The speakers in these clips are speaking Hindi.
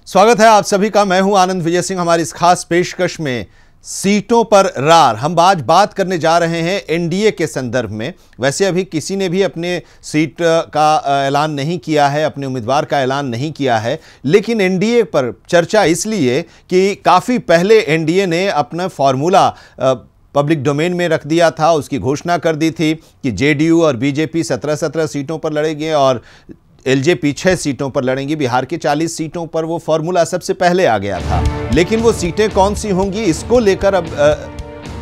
स्वागत है आप सभी का। मैं हूं आनंद विजय सिंह। हमारी इस खास पेशकश में सीटों पर रार हम आज बात करने जा रहे हैं एनडीए के संदर्भ में। वैसे अभी किसी ने भी अपने सीट का ऐलान नहीं किया है, अपने उम्मीदवार का ऐलान नहीं किया है, लेकिन एनडीए पर चर्चा इसलिए कि काफ़ी पहले एनडीए ने अपना फॉर्मूला पब्लिक डोमेन में रख दिया था। उसकी घोषणा कर दी थी कि जेडीयू और बीजेपी 17-17 सीटों पर लड़ेंगे और एलजेपी 6 सीटों पर लड़ेंगी। बिहार के 40 सीटों पर वो फॉर्मूला सबसे पहले आ गया था, लेकिन वो सीटें कौन सी होंगी इसको लेकर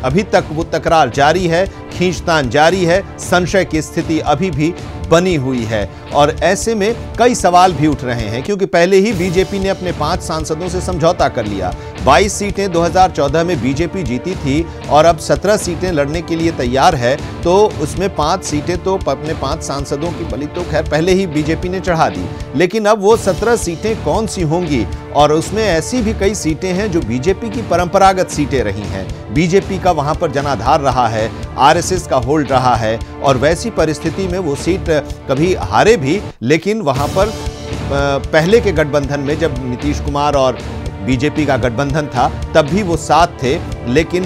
अभी तक वो तकरार जारी है, खींचतान जारी है, संशय की स्थिति अभी भी बनी हुई है। और ऐसे में कई सवाल भी उठ रहे हैं क्योंकि पहले ही बीजेपी ने अपने 5 सांसदों से समझौता कर लिया। 22 सीटें 2014 में बीजेपी जीती थी और अब 17 सीटें लड़ने के लिए तैयार है, तो उसमें 5 सीटें तो अपने 5 सांसदों की बलि तो खैर पहले ही बीजेपी ने चढ़ा दी, लेकिन अब वो 17 सीटें कौन सी होंगी? और उसमें ऐसी भी कई सीटें हैं जो बीजेपी की परंपरागत सीटें रही हैं। बीजेपी का वहां पर जनाधार रहा है, आरएसएस का होल्ड रहा है, और वैसी परिस्थिति में वो सीट कभी हारे भी, लेकिन वहां पर पहले के गठबंधन में जब नीतीश कुमार और बीजेपी का गठबंधन था तब भी वो साथ थे। लेकिन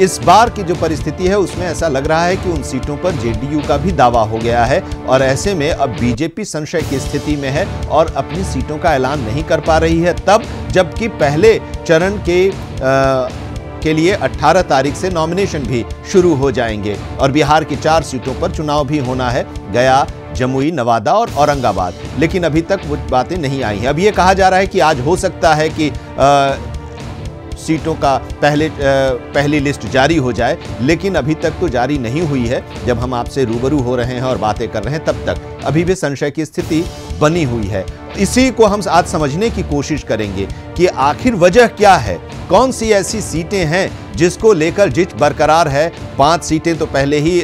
इस बार की जो परिस्थिति है उसमें ऐसा लग रहा है कि उन सीटों पर जेडीयू का भी दावा हो गया है और ऐसे में अब बीजेपी संशय की स्थिति में है और अपनी सीटों का ऐलान नहीं कर पा रही है, तब जबकि पहले चरण के लिए 18 तारीख से नॉमिनेशन भी शुरू हो जाएंगे और बिहार की 4 सीटों पर चुनाव भी होना है, गया, जमुई, नवादा और औरंगाबाद। लेकिन अभी तक वो बातें नहीं आई हैं। अब ये कहा जा रहा है कि आज हो सकता है कि सीटों का पहली लिस्ट जारी हो जाए, लेकिन अभी तक तो जारी नहीं हुई है। जब हम आपसे रूबरू हो रहे हैं और बातें कर रहे हैं तब तक अभी भी संशय की स्थिति बनी हुई है। इसी को हम आज समझने की कोशिश करेंगे कि आखिर वजह क्या है, कौन सी ऐसी सीटें हैं जिसको लेकर जिद बरकरार है। 5 सीटें तो पहले ही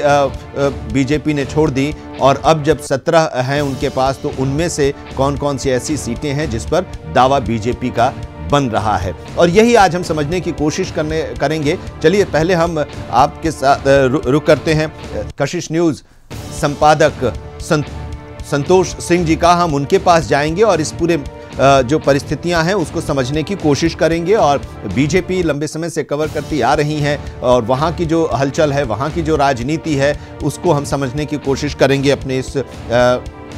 बीजेपी ने छोड़ दी और अब जब 17 हैं उनके पास, तो उनमें से कौन कौन सी ऐसी सीटें हैं जिस पर दावा बीजेपी का बन रहा है, और यही आज हम समझने की कोशिश करेंगे। चलिए पहले हम आपके साथ रुक करते हैं कशिश न्यूज़ संपादक संतोष सिंह जी का। हम उनके पास जाएंगे और इस पूरे जो परिस्थितियां हैं उसको समझने की कोशिश करेंगे। और बीजेपी लंबे समय से कवर करती आ रही हैं और वहां की जो हलचल है, वहां की जो राजनीति है, उसको हम समझने की कोशिश करेंगे अपने इस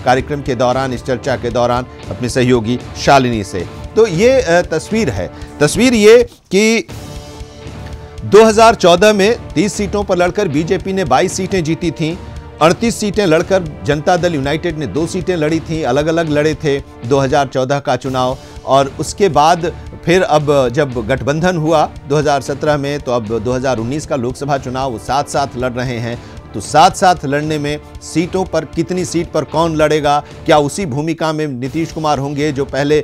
कार्यक्रम के दौरान, इस चर्चा के दौरान अपने सहयोगी शालिनी से। तो ये तस्वीर ये कि 2014 में 30 सीटों पर लड़कर बीजेपी ने 22 सीटें जीती थीं। 38 सीटें लड़कर जनता दल यूनाइटेड ने 2 सीटें लड़ी थीं, अलग अलग लड़े थे 2014 का चुनाव। और उसके बाद फिर अब जब गठबंधन हुआ 2017 में, तो अब 2019 का लोकसभा चुनाव वो साथ साथ लड़ रहे हैं। तो साथ साथ लड़ने में सीटों पर कितनी सीट पर कौन लड़ेगा, क्या उसी भूमिका में नीतीश कुमार होंगे जो पहले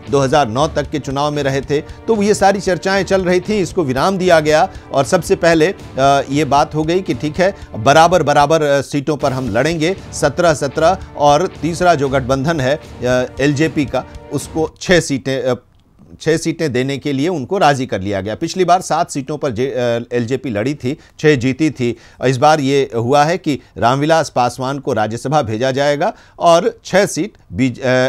2009 तक के चुनाव में रहे थे? तो ये सारी चर्चाएं चल रही थी, इसको विराम दिया गया और सबसे पहले ये बात हो गई कि ठीक है, बराबर सीटों पर हम लड़ेंगे 17-17, और तीसरा जो गठबंधन है एलजेपी का, उसको 6 सीटें देने के लिए उनको राजी कर लिया गया। पिछली बार 7 सीटों पर एलजेपी लड़ी थी, 6 जीती थी। इस बार ये हुआ है कि रामविलास पासवान को राज्यसभा भेजा जाएगा और 6 सीट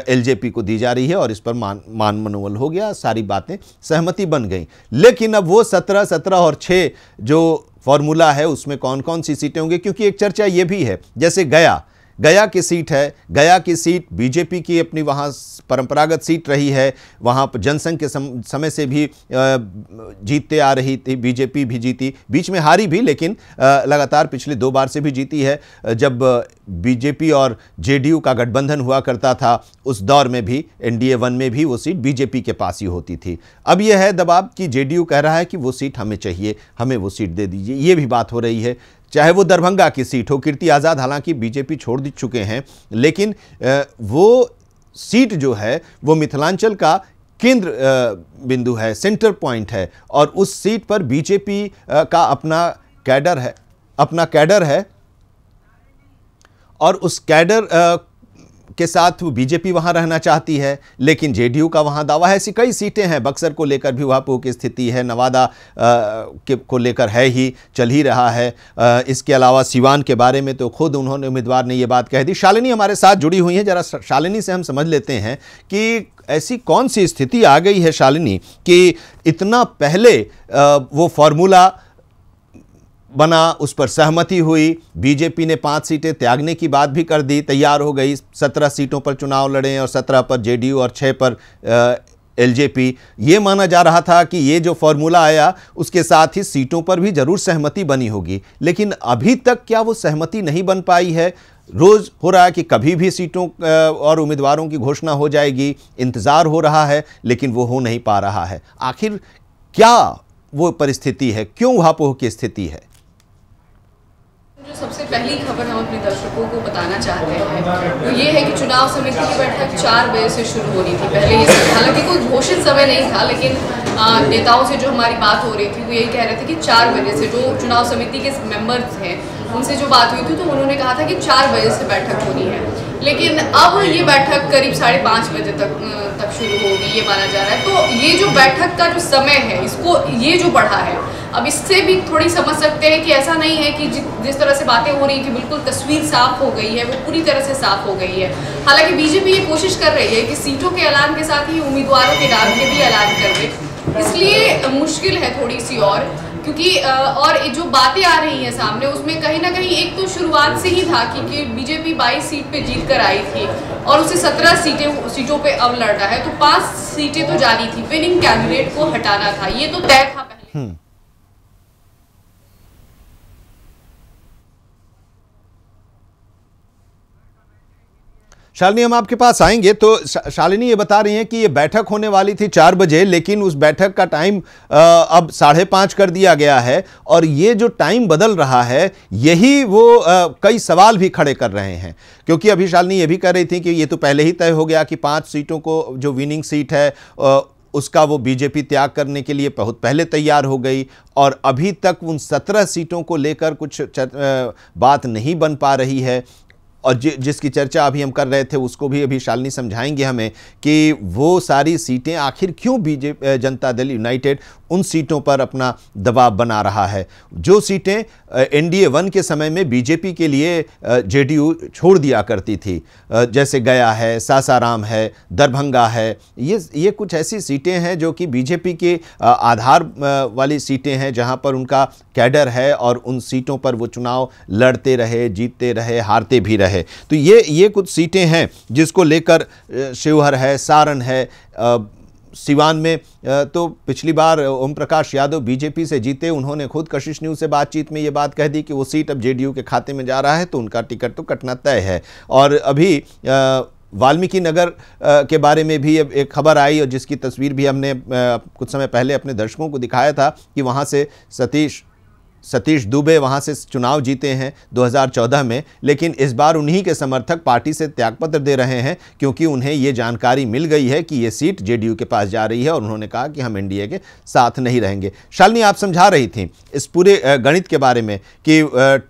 एलजेपी को दी जा रही है और इस पर मान मनोबल हो गया, सारी बातें सहमति बन गई। लेकिन अब वो 17-17 और 6 जो फॉर्मूला है उसमें कौन कौन सी सीटें होंगी, क्योंकि एक चर्चा ये भी है, जैसे गया की सीट है, गया की सीट बीजेपी की अपनी वहाँ परंपरागत सीट रही है, वहाँ पर जनसंघ के समय से भी जीतते आ रही थी, बीजेपी भी जीती, बीच में हारी भी, लेकिन लगातार पिछले 2 बार से भी जीती है। जब बीजेपी और जेडीयू का गठबंधन हुआ करता था उस दौर में भी एनडीए 1 में भी वो सीट बीजेपी के पास ही होती थी। अब यह है दबाव कि जेडीयू कह रहा है कि वो सीट हमें चाहिए, हमें वो सीट दे दीजिए, ये भी बात हो रही है। चाहे वो दरभंगा की सीट हो, कीर्ति आज़ाद हालांकि बीजेपी छोड़ चुके हैं, लेकिन वो सीट जो है वो मिथिलांचल का केंद्र बिंदु है, सेंटर पॉइंट है, और उस सीट पर बीजेपी का अपना कैडर है और उस कैडर के साथ वो बीजेपी वहां रहना चाहती है, लेकिन जेडीयू का वहां दावा है। ऐसी कई सीटें हैं, बक्सर को लेकर भी वहां की स्थिति है, नवादा को लेकर है ही, चल ही रहा है। इसके अलावा सिवान के बारे में तो खुद उन्होंने, उम्मीदवार ने ये बात कह दी। शालिनी हमारे साथ जुड़ी हुई हैं, जरा शालिनी से हम समझ लेते हैं कि ऐसी कौन सी स्थिति आ गई है शालिनी कि इतना पहले वो फॉर्मूला बना, उस पर सहमति हुई, बीजेपी ने 5 सीटें त्यागने की बात भी कर दी, तैयार हो गई, 17 सीटों पर चुनाव लड़े और 17 पर जेडीयू और 6 पर एलजेपी। ये माना जा रहा था कि ये जो फॉर्मूला आया उसके साथ ही सीटों पर भी जरूर सहमति बनी होगी, लेकिन अभी तक क्या वो सहमति नहीं बन पाई है? रोज हो रहा है कि कभी भी सीटों और उम्मीदवारों की घोषणा हो जाएगी, इंतजार हो रहा है, लेकिन वो हो नहीं पा रहा है। आखिर क्या वो परिस्थिति है, क्यों वहां की स्थिति है? जो सबसे पहली खबर हम अपने दर्शकों को बताना चाहते हैं वो ये है कि चुनाव समिति की बैठक 4 बजे से शुरू हो रही थी। पहले ये हालांकि कोई घोषित समय नहीं था, लेकिन नेताओं से जो हमारी बात हो रही थी वो यही कह रहे थे कि 4 बजे से, जो चुनाव समिति के मेंबर्स हैं उनसे जो बात हुई थी तो उन्होंने कहा था कि 4 बजे से बैठक होनी है। लेकिन अब ये बैठक करीब 5:30 बजे तक शुरू होगी, ये माना जा रहा है। तो ये जो बैठक का जो समय है, इसको ये जो बढ़ा है, अब इससे भी थोड़ी समझ सकते हैं कि ऐसा नहीं है कि जिस तरह से बातें हो रही थी बिल्कुल तस्वीर साफ हो गई है, वो पूरी तरह से साफ हो गई है। हालांकि बीजेपी ये कोशिश कर रही है कि सीटों के ऐलान के साथ ही उम्मीदवारों के नाम के भी ऐलान कर दे, इसलिए मुश्किल है थोड़ी सी, और क्योंकि और जो बातें आ रही हैं सामने उसमें कहीं ना कहीं एक तो शुरुआत से ही था कि बीजेपी 22 सीट पे जीत कर आई थी और उसे 17 सीटों पे अब लड़ना है, तो 5 सीटें तो जानी थी, विनिंग कैंडिडेट को हटाना था, ये तो तय था पहले। शालिनी, हम आपके पास आएंगे। तो शालिनी ये बता रही हैं कि ये बैठक होने वाली थी 4 बजे, लेकिन उस बैठक का टाइम अब 5:30 कर दिया गया है, और ये जो टाइम बदल रहा है यही वो कई सवाल भी खड़े कर रहे हैं। क्योंकि अभी शालिनी ये भी कह रही थी कि ये तो पहले ही तय हो गया कि 5 सीटों को जो विनिंग सीट है उसका वो बीजेपी त्याग करने के लिए बहुत पहले तैयार हो गई, और अभी तक उन 17 सीटों को लेकर कुछ बात नहीं बन पा रही है। और जिसकी चर्चा अभी हम कर रहे थे उसको भी अभी शालिनी समझाएंगे हमें कि वो सारी सीटें आखिर क्यों जनता दल यूनाइटेड उन सीटों पर अपना दबाव बना रहा है, जो सीटें एनडीए 1 के समय में बीजेपी के लिए जेडीयू छोड़ दिया करती थी, जैसे गया है, सासाराम है, दरभंगा है। ये कुछ ऐसी सीटें हैं जो कि बीजेपी के आधार वाली सीटें हैं, जहां पर उनका कैडर है और उन सीटों पर वो चुनाव लड़ते रहे, जीतते रहे, हारते भी रहे। तो ये कुछ सीटें हैं जिसको लेकर शिवहर है, सारण है, सिवान में तो पिछली बार ओम प्रकाश यादव बीजेपी से जीते, उन्होंने खुद कशिश न्यूज़ से बातचीत में ये बात कह दी कि वो सीट अब जेडीयू के खाते में जा रहा है, तो उनका टिकट तो कटना तय है। और अभी वाल्मीकि नगर के बारे में भी एक खबर आई, और जिसकी तस्वीर भी हमने कुछ समय पहले अपने दर्शकों को दिखाया था कि वहाँ से सतीश दुबे वहाँ से चुनाव जीते हैं 2014 में, लेकिन इस बार उन्हीं के समर्थक पार्टी से त्यागपत्र दे रहे हैं, क्योंकि उन्हें ये जानकारी मिल गई है कि ये सीट जेडीयू के पास जा रही है, और उन्होंने कहा कि हम एनडीए के साथ नहीं रहेंगे। शालिनी, आप समझा रही थी इस पूरे गणित के बारे में कि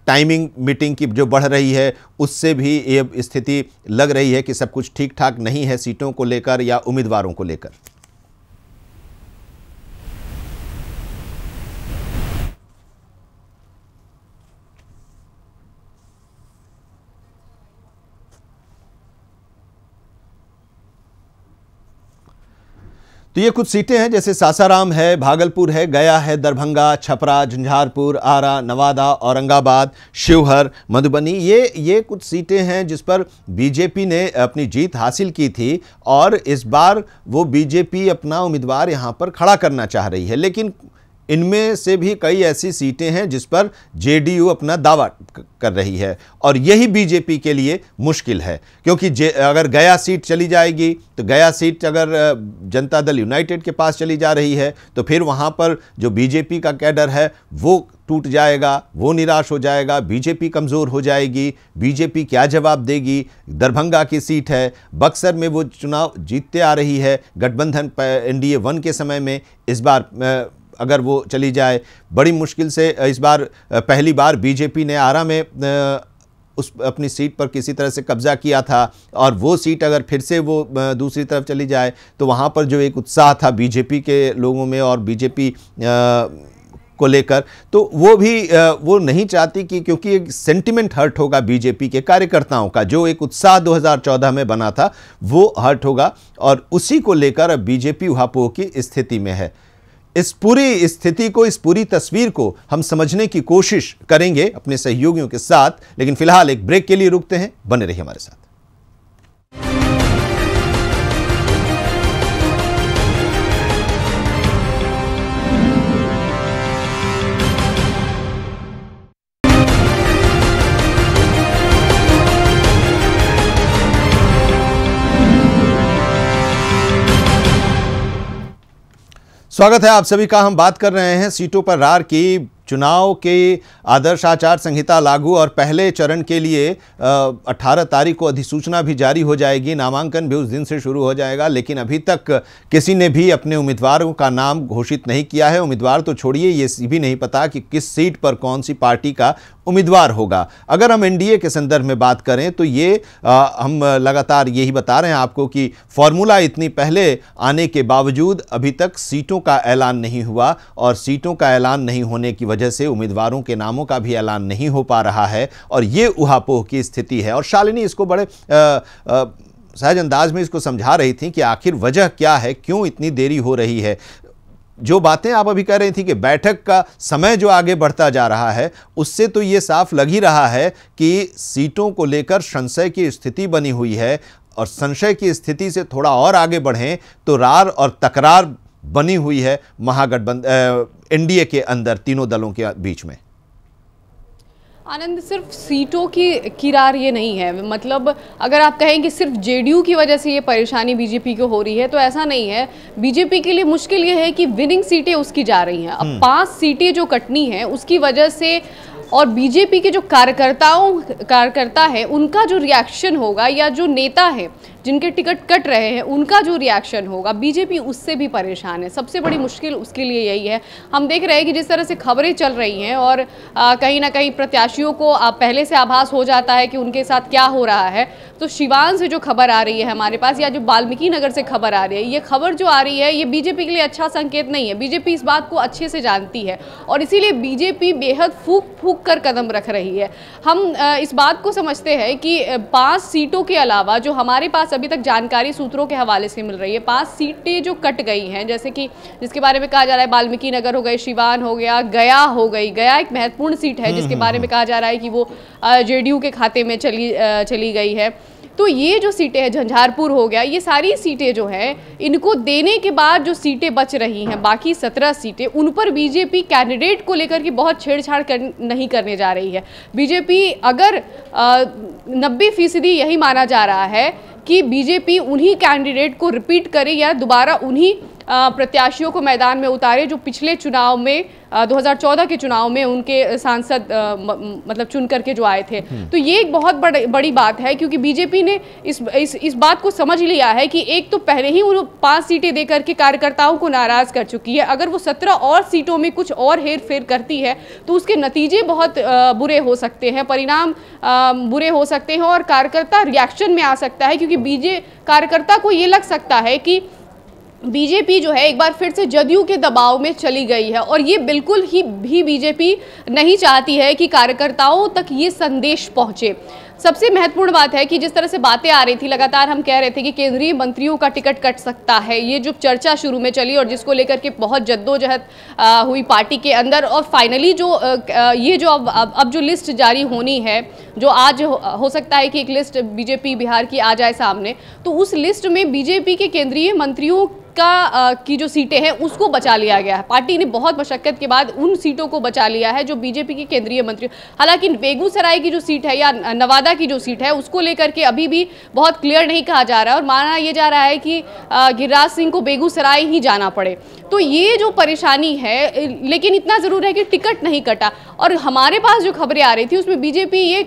टाइमिंग मीटिंग की जो बढ़ रही है उससे भी ये स्थिति लग रही है कि सब कुछ ठीक ठाक नहीं है सीटों को लेकर या उम्मीदवारों को लेकर। तो ये कुछ सीटें हैं, जैसे सासाराम है, भागलपुर है, गया है, दरभंगा, छपरा, झंझारपुर, आरा, नवादा, औरंगाबाद, शिवहर, मधुबनी। ये कुछ सीटें हैं जिस पर बीजेपी ने अपनी जीत हासिल की थी, और इस बार वो बीजेपी अपना उम्मीदवार यहाँ पर खड़ा करना चाह रही है। लेकिन इनमें से भी कई ऐसी सीटें हैं जिस पर जेडीयू अपना दावा कर रही है, और यही बीजेपी के लिए मुश्किल है, क्योंकि अगर गया सीट चली जाएगी तो गया सीट अगर जनता दल यूनाइटेड के पास चली जा रही है तो फिर वहाँ पर जो बीजेपी का कैडर है वो टूट जाएगा, वो निराश हो जाएगा, बीजेपी कमज़ोर हो जाएगी, बीजेपी क्या जवाब देगी। दरभंगा की सीट है, बक्सर में वो चुनाव जीतते आ रही है गठबंधन एनडीए 1 के समय में, इस बार अगर वो चली जाए बड़ी मुश्किल से, इस बार पहली बार बीजेपी ने आरा में उस अपनी सीट पर किसी तरह से कब्जा किया था, और वो सीट अगर फिर से वो दूसरी तरफ चली जाए तो वहाँ पर जो एक उत्साह था बीजेपी के लोगों में और बीजेपी को लेकर, तो वो भी वो नहीं चाहती कि, क्योंकि एक सेंटिमेंट हर्ट होगा बीजेपी के कार्यकर्ताओं का, जो एक उत्साह 2014 में बना था वो हर्ट होगा, और उसी को लेकर अब बीजेपी उहापोह की स्थिति में है। इस पूरी स्थिति को, इस पूरी तस्वीर को हम समझने की कोशिश करेंगे अपने सहयोगियों के साथ, लेकिन फिलहाल एक ब्रेक के लिए रुकते हैं। बने रहिए हमारे साथ। स्वागत है आप सभी का। हम बात कर रहे हैं सीटों पर रार की। चुनाव के आदर्श आचार संहिता लागू और पहले चरण के लिए 18 तारीख को अधिसूचना भी जारी हो जाएगी, नामांकन भी उस दिन से शुरू हो जाएगा, लेकिन अभी तक किसी ने भी अपने उम्मीदवारों का नाम घोषित नहीं किया है। उम्मीदवार तो छोड़िए, ये भी नहीं पता कि किस सीट पर कौन सी पार्टी का उम्मीदवार होगा। अगर हम एनडीए के संदर्भ में बात करें तो ये हम लगातार यही बता रहे हैं आपको कि फॉर्मूला इतनी पहले आने के बावजूद अभी तक सीटों का ऐलान नहीं हुआ, और सीटों का ऐलान नहीं होने की वजह से उम्मीदवारों के नामों का भी ऐलान नहीं हो पा रहा है, और ये उहापोह की स्थिति है। और शालिनी इसको बड़े सहज अंदाज में इसको समझा रही थी कि आखिर वजह क्या है, क्यों इतनी देरी हो रही है। जो बातें आप अभी कह रही थी कि बैठक का समय जो आगे बढ़ता जा रहा है, उससे तो ये साफ लग ही रहा है कि सीटों को लेकर संशय की स्थिति बनी हुई है, और संशय की स्थिति से थोड़ा और आगे बढ़ें तो रार और तकरार बनी हुई है महागठबंधन एनडीए के अंदर, तीनों दलों के बीच में। आनंद, सिर्फ सीटों की रार ये नहीं है। मतलब अगर आप कहें कि सिर्फ जेडीयू की वजह से ये परेशानी बीजेपी को हो रही है तो ऐसा नहीं है। बीजेपी के लिए मुश्किल ये है कि विनिंग सीटें उसकी जा रही हैं। अब 5 सीटें जो कटनी है उसकी वजह से, और बीजेपी के जो कार्यकर्ता है उनका जो रिएक्शन होगा, या जो नेता है जिनके टिकट कट रहे हैं उनका जो रिएक्शन होगा, बीजेपी उससे भी परेशान है। सबसे बड़ी मुश्किल उसके लिए यही है। हम देख रहे हैं कि जिस तरह से खबरें चल रही हैं, और कहीं ना कहीं प्रत्याशियों को पहले से आभास हो जाता है कि उनके साथ क्या हो रहा है। तो सिवान से जो खबर आ रही है हमारे पास, या जो वाल्मीकि नगर से खबर आ रही है, ये खबर जो आ रही है ये बीजेपी के लिए अच्छा संकेत नहीं है। बीजेपी इस बात को अच्छे से जानती है, और इसीलिए बीजेपी बेहद फूक कर कदम रख रही है। हम इस बात को समझते हैं कि 5 सीटों के अलावा, जो हमारे पास अभी तक जानकारी सूत्रों के हवाले से मिल रही है, 5 सीटें जो कट गई हैं, जैसे कि जिसके बारे में कहा जा रहा है वाल्मीकि नगर हो गए, सिवान हो गया, गया हो गई। गया एक महत्वपूर्ण सीट है जिसके बारे में कहा जा रहा है कि वो जेडीयू के खाते में चली गई है। तो ये जो सीटें हैं, झंझारपुर हो गया, ये सारी सीटें जो हैं, इनको देने के बाद जो सीटें बच रही हैं, बाकी 17 सीटें, उन पर बीजेपी कैंडिडेट को लेकर के बहुत छेड़छाड़ नहीं करने जा रही है। बीजेपी अगर 90% यही माना जा रहा है कि बीजेपी उन्हीं कैंडिडेट को रिपीट करे, या दोबारा उन्हीं प्रत्याशियों को मैदान में उतारे जो पिछले चुनाव में 2014 के चुनाव में उनके सांसद मतलब चुन करके जो आए थे। तो ये एक बहुत बड़ी बात है, क्योंकि बीजेपी ने इस बात को समझ लिया है कि एक तो पहले ही वो 5 सीटें देकर के कार्यकर्ताओं को नाराज कर चुकी है। अगर वो 17 और सीटों में कुछ और हेर फेर करती है तो उसके नतीजे बहुत बुरे हो सकते हैं, परिणाम बुरे हो सकते हैं, और कार्यकर्ता रिएक्शन में आ सकता है, क्योंकि कार्यकर्ता को ये लग सकता है कि बीजेपी जो है एक बार फिर से जदयू के दबाव में चली गई है, और ये बिल्कुल ही भी बीजेपी नहीं चाहती है कि कार्यकर्ताओं तक ये संदेश पहुंचे। सबसे महत्वपूर्ण बात है कि जिस तरह से बातें आ रही थी, लगातार हम कह रहे थे कि केंद्रीय मंत्रियों का टिकट कट सकता है, ये जो चर्चा शुरू में चली और जिसको लेकर के बहुत जद्दोजहद हुई पार्टी के अंदर, और फाइनली जो ये जो अब जो लिस्ट जारी होनी है, जो आज हो सकता है कि एक लिस्ट बीजेपी बिहार की आ जाए सामने, तो उस लिस्ट में बीजेपी के केंद्रीय मंत्रियों की जो सीटें हैं उसको बचा लिया गया है। पार्टी ने बहुत मशक्कत के बाद उन सीटों को बचा लिया है जो बीजेपी के केंद्रीय मंत्री। हालांकि बेगूसराय की जो सीट है या नवादा की जो सीट है उसको लेकर के अभी भी बहुत क्लियर नहीं कहा जा रहा है, और माना यह जा रहा है कि गिरिराज सिंह को बेगूसराय ही जाना पड़े। तो ये जो परेशानी है, लेकिन इतना ज़रूर है कि टिकट नहीं कटा। और हमारे पास जो खबरें आ रही थी उसमें बीजेपी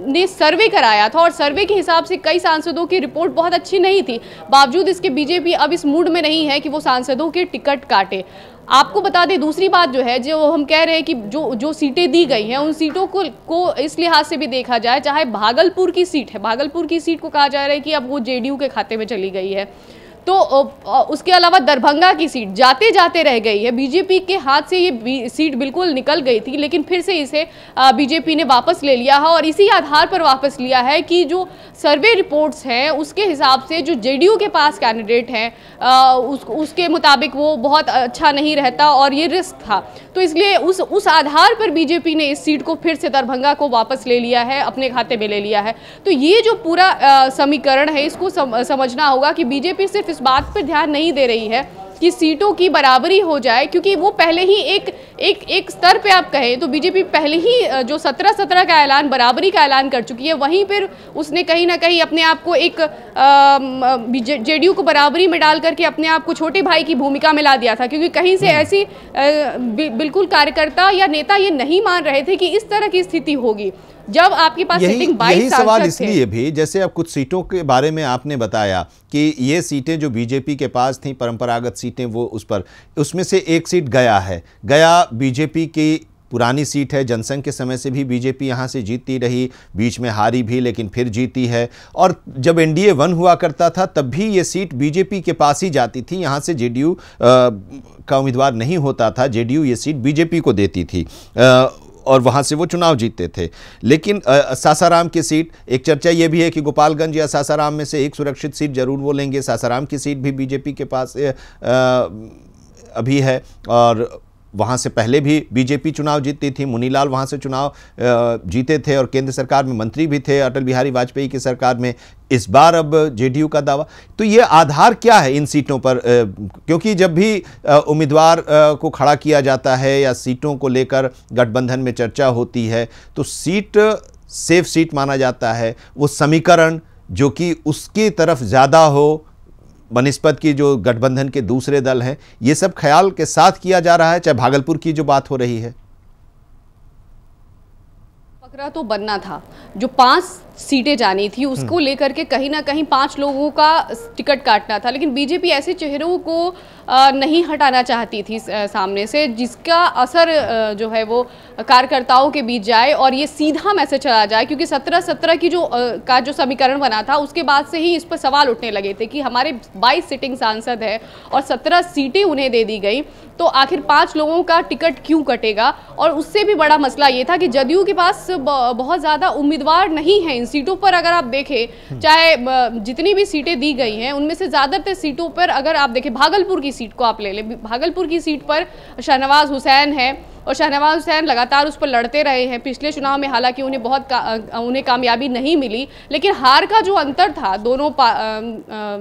ने सर्वे कराया था, और सर्वे के हिसाब से कई सांसदों की रिपोर्ट बहुत अच्छी नहीं थी। बावजूद इसके बीजेपी अब इस मूड में नहीं है कि वो सांसदों के टिकट काटे। आपको बता दें, दूसरी बात जो है, जो हम कह रहे हैं कि जो सीटें दी गई हैं, उन सीटों को इस लिहाज से भी देखा जाए, चाहे भागलपुर की सीट है, भागलपुर की सीट को कहा जा रहा है कि अब वो जेडीयू के खाते में चली गई है, तो उसके अलावा दरभंगा की सीट जाते जाते रह गई है। बीजेपी के हाथ से ये सीट बिल्कुल निकल गई थी, लेकिन फिर से इसे बीजेपी ने वापस ले लिया है, और इसी आधार पर वापस लिया है कि जो सर्वे रिपोर्ट्स हैं उसके हिसाब से जो जेडीयू के पास कैंडिडेट हैं उसके मुताबिक वो बहुत अच्छा नहीं रहता और ये रिस्क था। तो इसलिए उस आधार पर बीजेपी ने इस सीट को फिर से दरभंगा को वापस ले लिया है, अपने खाते में ले लिया है। तो ये जो पूरा समीकरण है, इसको समझना होगा कि बीजेपी सिर्फ इस बात पर ध्यान नहीं दे रही है कि सीटों की बराबरी हो जाए, क्योंकि वो पहले ही एक स्तर पे आप कहें तो बीजेपी पहले ही जो 17-17 का ऐलान, बराबरी का ऐलान कर चुकी है, वहीं पर उसने कहीं ना कहीं अपने आप को एक जेडीयू को बराबरी में डाल करके अपने आप को छोटे भाई की भूमिका में ला दिया था, क्योंकि कहीं से ऐसी बिल्कुल कार्यकर्ता या नेता ये नहीं मान रहे थे कि इस तरह की स्थिति होगी जब आपके पास सिटिंग 22 सवाल इसलिए भी, जैसे अब कुछ सीटों के बारे में आपने बताया कि ये सीटें जो बीजेपी के पास थी, परंपरागत सीटें, वो उसमें से एक सीट गया है। गया बीजेपी की पुरानी सीट है, जनसंघ के समय से भी बीजेपी यहाँ से जीतती रही, बीच में हारी भी लेकिन फिर जीती है, और जब एनडीए 1 हुआ करता था तब भी ये सीट बीजेपी के पास ही जाती थी, यहाँ से जेडीयू का उम्मीदवार नहीं होता था, जेडीयू ये सीट बीजेपी को देती थी और वहाँ से वो चुनाव जीतते थे। लेकिन सासाराम की सीट, एक चर्चा ये भी है कि गोपालगंज या सासाराम में से एक सुरक्षित सीट जरूर वो लेंगे। सासाराम की सीट भी बीजेपी के पास अभी है, और वहाँ से पहले भी बीजेपी चुनाव जीतती थी। मुनीलाल वहाँ से चुनाव जीते थे और केंद्र सरकार में मंत्री भी थे अटल बिहारी वाजपेयी की सरकार में। इस बार अब जेडीयू का दावा, तो ये आधार क्या है इन सीटों पर? क्योंकि जब भी उम्मीदवार को खड़ा किया जाता है या सीटों को लेकर गठबंधन में चर्चा होती है तो सीट सेफ सीट माना जाता है, वो समीकरण जो कि उसकी तरफ ज़्यादा हो बनिस्बत की जो गठबंधन के दूसरे दल हैं, ये सब ख्याल के साथ किया जा रहा है। चाहे भागलपुर की जो बात हो रही है, फकरा तो बनना था, जो 5 सीटें जानी थी उसको लेकर के कहीं ना कहीं 5 लोगों का टिकट काटना था, लेकिन बीजेपी ऐसे चेहरों को नहीं हटाना चाहती थी सामने से जिसका असर जो है वो कार्यकर्ताओं के बीच जाए और ये सीधा मैसेज चला जाए, क्योंकि 17-17 की जो समीकरण बना था उसके बाद से ही इस पर सवाल उठने लगे थे कि हमारे 22 सिटिंग सांसद है और 17 सीटें उन्हें दे दी गई, तो आखिर 5 लोगों का टिकट क्यों कटेगा। और उससे भी बड़ा मसला ये था कि जदयू के पास बहुत ज़्यादा उम्मीदवार नहीं हैं इन सीटों पर। अगर आप देखें, चाहे जितनी भी सीटें दी गई हैं उनमें से ज़्यादातर सीटों पर अगर आप देखें, भागलपुर की सीट को आप ले लें, भागलपुर की सीट पर शाहनवाज हुसैन है और शाहनवाज हुसैन लगातार उस पर लड़ते रहे हैं। पिछले चुनाव में हालांकि उन्हें कामयाबी नहीं मिली, लेकिन हार का जो अंतर था दोनों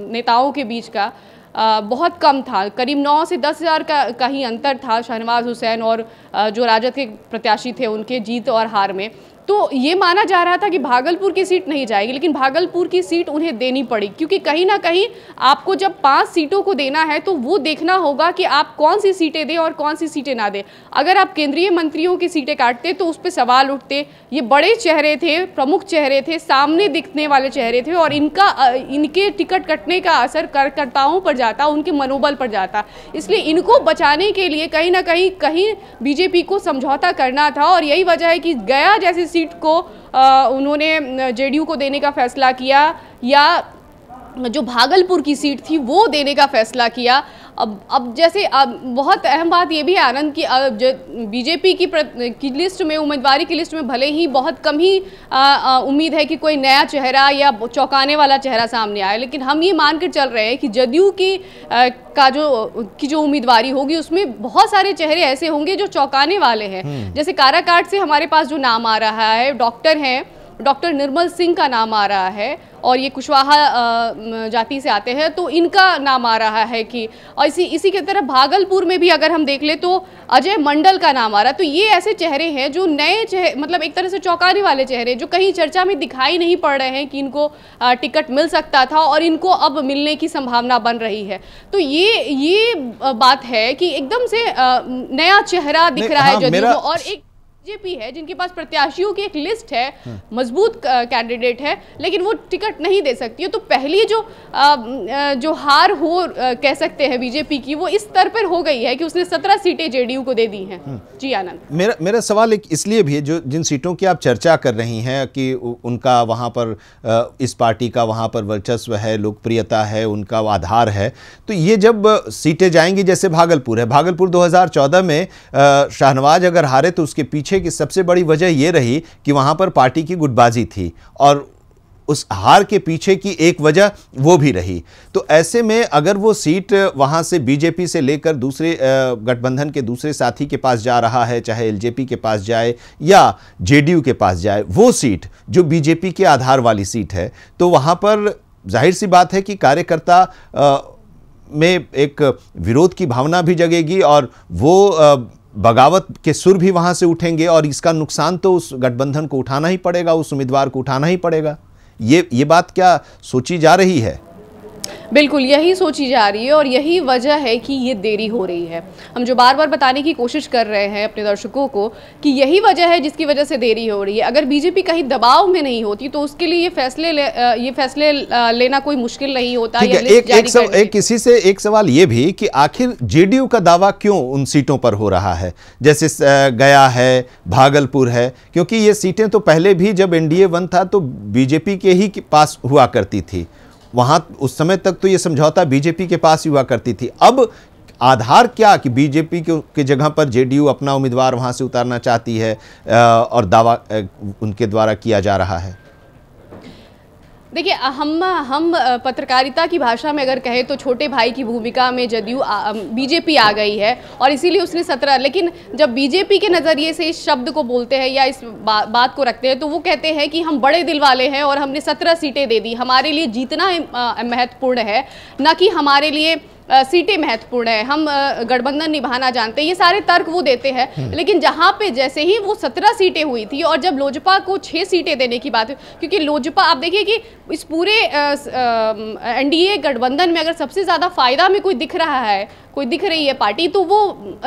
नेताओं के बीच का बहुत कम था, करीब 9 से 10 हज़ार का ही अंतर था शाहनवाज हुसैन और जो राजद के प्रत्याशी थे उनके जीत और हार में। तो ये माना जा रहा था कि भागलपुर की सीट नहीं जाएगी, लेकिन भागलपुर की सीट उन्हें देनी पड़ी, क्योंकि कहीं ना कहीं आपको जब 5 सीटों को देना है तो वो देखना होगा कि आप कौन सी सीटें दें और कौन सी सीटें ना दें। अगर आप केंद्रीय मंत्रियों की सीटें काटते तो उस पर सवाल उठते। ये बड़े चेहरे थे, प्रमुख चेहरे थे, सामने दिखने वाले चेहरे थे, और इनके टिकट कटने का असर कार्यकर्ताओं पर जाता, उनके मनोबल पर जाता। इसलिए इनको बचाने के लिए कहीं ना कहीं बीजेपी को समझौता करना था, और यही वजह है कि गया जैसी सीट को उन्होंने जेडीयू को देने का फैसला किया, या जो भागलपुर की सीट थी वो देने का फैसला किया। अब जैसे बहुत अहम बात ये भी है आनंद की, बीजेपी की लिस्ट में, उम्मीदवारी की लिस्ट में भले ही बहुत कम ही उम्मीद है कि कोई नया चेहरा या चौंकाने वाला चेहरा सामने आए, लेकिन हम ये मानकर चल रहे हैं कि जदयू की जो उम्मीदवारी होगी उसमें बहुत सारे चेहरे ऐसे होंगे जो चौंकाने वाले हैं। जैसे काराकाट से हमारे पास जो नाम आ रहा है, डॉक्टर निर्मल सिंह का नाम आ रहा है, और ये कुशवाहा जाति से आते हैं, तो इनका नाम आ रहा है कि, और इसी की तरह भागलपुर में भी अगर हम देख ले तो अजय मंडल का नाम आ रहा है। तो ये ऐसे चेहरे हैं जो नए चेहरे, मतलब एक तरह से चौंकाने वाले चेहरे, जो कहीं चर्चा में दिखाई नहीं पड़ रहे हैं कि इनको टिकट मिल सकता था और इनको अब मिलने की संभावना बन रही है। तो ये बात है कि एकदम से नया चेहरा दिख रहा है जदयू को, और एक बीजेपी है जिनके पास प्रत्याशियों की एक लिस्ट है, मजबूत कैंडिडेट है, लेकिन वो टिकट नहीं दे सकती है। तो पहली जो हार हो कह सकते हैं बीजेपी की, वो इस स्तर पर हो गई है कि उसने 17 सीटें जेडीयू को दे दी हैं। जी आनंद, मेरा सवाल इसलिए भी है, जो जिन सीटों की आप चर्चा कर रही हैं कि उनका वहाँ पर इस पार्टी का वहाँ पर वर्चस्व है, लोकप्रियता है, उनका आधार है, तो ये जब सीटें जाएंगी, जैसे भागलपुर है, भागलपुर 2014 में शाहनवाज अगर हारे तो उसके पीछे की सबसे बड़ी वजह यह रही कि वहाँ पर पार्टी की गुटबाजी थी, और उस हार के पीछे की एक वजह वो भी रही। तो ऐसे में अगर वो सीट वहाँ से बीजेपी से लेकर दूसरे गठबंधन के दूसरे साथी के पास जा रहा है, चाहे एलजेपी के पास जाए या जेडीयू के पास जाए, वो सीट जो बीजेपी के आधार वाली सीट है, तो वहाँ पर जाहिर सी बात है कि कार्यकर्ता में एक विरोध की भावना भी जगेगी और वो बगावत के सुर भी वहाँ से उठेंगे, और इसका नुकसान तो उस गठबंधन को उठाना ही पड़ेगा, उस उम्मीदवार को उठाना ही पड़ेगा। ये बात क्या सोची जा रही है? बिल्कुल यही सोची जा रही है और यही वजह है कि ये देरी हो रही है। हम जो बार बार बताने की कोशिश कर रहे हैं अपने दर्शकों को कि यही वजह है जिसकी वजह से देरी हो रही है। अगर बीजेपी कहीं दबाव में नहीं होती तो उसके लिए ये फैसले लेना कोई मुश्किल नहीं होता। किसी से एक सवाल ये भी कि आखिर जेडीयू का दावा क्यों उन सीटों पर हो रहा है, जैसे गया है, भागलपुर है, क्योंकि ये सीटें तो पहले भी जब एनडीए 1 था तो बीजेपी के ही पास हुआ करती थी, वहां उस समय तक तो ये समझौता बीजेपी के पास ही हुआ करती थी। अब आधार क्या कि बीजेपी की जगह पर जेडीयू अपना उम्मीदवार वहां से उतारना चाहती है और दावा उनके द्वारा किया जा रहा है? देखिए, हम पत्रकारिता की भाषा में अगर कहें तो छोटे भाई की भूमिका में जदयू बीजेपी आ गई है और इसीलिए उसने 17, लेकिन जब बीजेपी के नज़रिए से इस शब्द को बोलते हैं या इस बात को रखते हैं तो वो कहते हैं कि हम बड़े दिल वाले हैं और हमने 17 सीटें दे दी, हमारे लिए जीतना महत्वपूर्ण है, ना कि हमारे लिए सीटें महत्वपूर्ण है, हम गठबंधन निभाना जानते हैं। ये सारे तर्क वो देते हैं। लेकिन जहां पे जैसे ही वो 17 सीटें हुई थी और जब लोजपा को 6 सीटें देने की बात हुई, क्योंकि लोजपा, आप देखिए कि इस पूरे एनडीए गठबंधन में अगर सबसे ज़्यादा फायदा में कोई दिख रहा है, कोई दिख रही है पार्टी, तो वो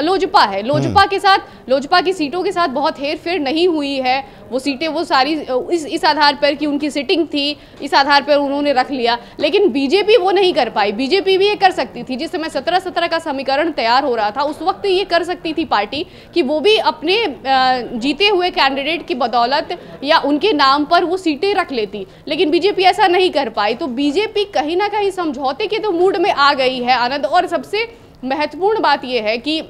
लोजपा है। लोजपा के साथ, लोजपा की सीटों के साथ बहुत हेर फेर नहीं हुई है। वो सीटें वो सारी इस आधार पर कि उनकी सिटिंग थी, इस आधार पर उन्होंने रख लिया। लेकिन बीजेपी वो नहीं कर पाई। बीजेपी भी ये कर सकती थी, जिस समय 17-17 का समीकरण तैयार हो रहा था उस वक्त ये कर सकती थी पार्टी कि वो भी अपने जीते हुए कैंडिडेट की बदौलत या उनके नाम पर वो सीटें रख लेती, लेकिन बीजेपी ऐसा नहीं कर पाई। तो बीजेपी कहीं ना कहीं समझौते के तो मूड में आ गई है आनंद। और सबसे महत्वपूर्ण बात यह है कि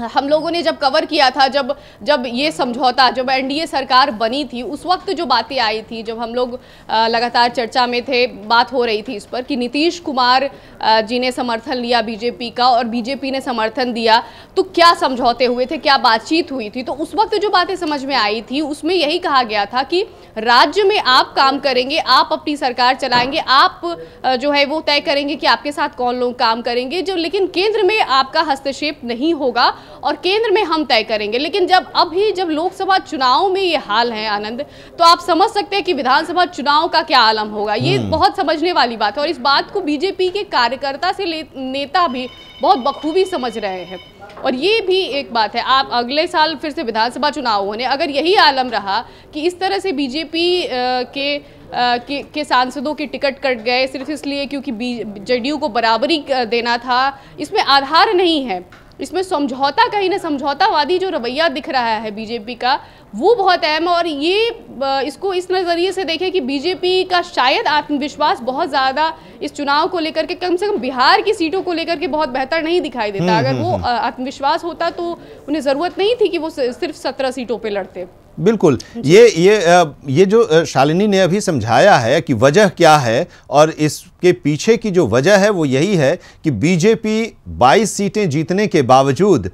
हम लोगों ने जब कवर किया था, जब ये समझौता, जब एनडीए सरकार बनी थी, उस वक्त जो बातें आई थी, जब हम लोग लगातार चर्चा में थे, बात हो रही थी इस पर कि नीतीश कुमार जी ने समर्थन लिया बीजेपी का और बीजेपी ने समर्थन दिया, तो क्या समझौते हुए थे, क्या बातचीत हुई थी। तो उस वक्त जो बातें समझ में आई थी उसमें यही कहा गया था कि राज्य में आप काम करेंगे, आप अपनी सरकार चलाएंगे, आप जो है वो तय करेंगे कि आपके साथ कौन लोग काम करेंगे, लेकिन केंद्र में आपका हस्तक्षेप नहीं होगा और केंद्र में हम तय करेंगे। लेकिन जब लोकसभा चुनाव में ये हाल है आनंद, तो आप समझ सकते हैं कि विधानसभा चुनाव का क्या आलम होगा। ये बहुत समझने वाली बात है और इस बात को बीजेपी के कार्यकर्ता से नेता भी बहुत बखूबी समझ रहे हैं। और ये भी एक बात है, आप अगले साल फिर से विधानसभा चुनाव होने, अगर यही आलम रहा कि इस तरह से बीजेपी के सांसदों के टिकट कट गए सिर्फ इसलिए क्योंकि जेडीयू को बराबरी देना था, इसमें आधार नहीं है, इसमें समझौता, कहीं ना समझौतावादी जो रवैया दिख रहा है बीजेपी का, वो बहुत अहम है। और ये इसको इस नज़रिए से देखें कि बीजेपी का शायद आत्मविश्वास बहुत ज़्यादा इस चुनाव को लेकर के, कम से कम बिहार की सीटों को लेकर के बहुत बेहतर नहीं दिखाई देता। अगर वो आत्मविश्वास होता तो उन्हें ज़रूरत नहीं थी कि वो सिर्फ 17 सीटों पर लड़ते। बिल्कुल, ये जो शालिनी ने अभी समझाया है कि वजह क्या है, और इसके पीछे की जो वजह है वो यही है कि बीजेपी 22 सीटें जीतने के बावजूद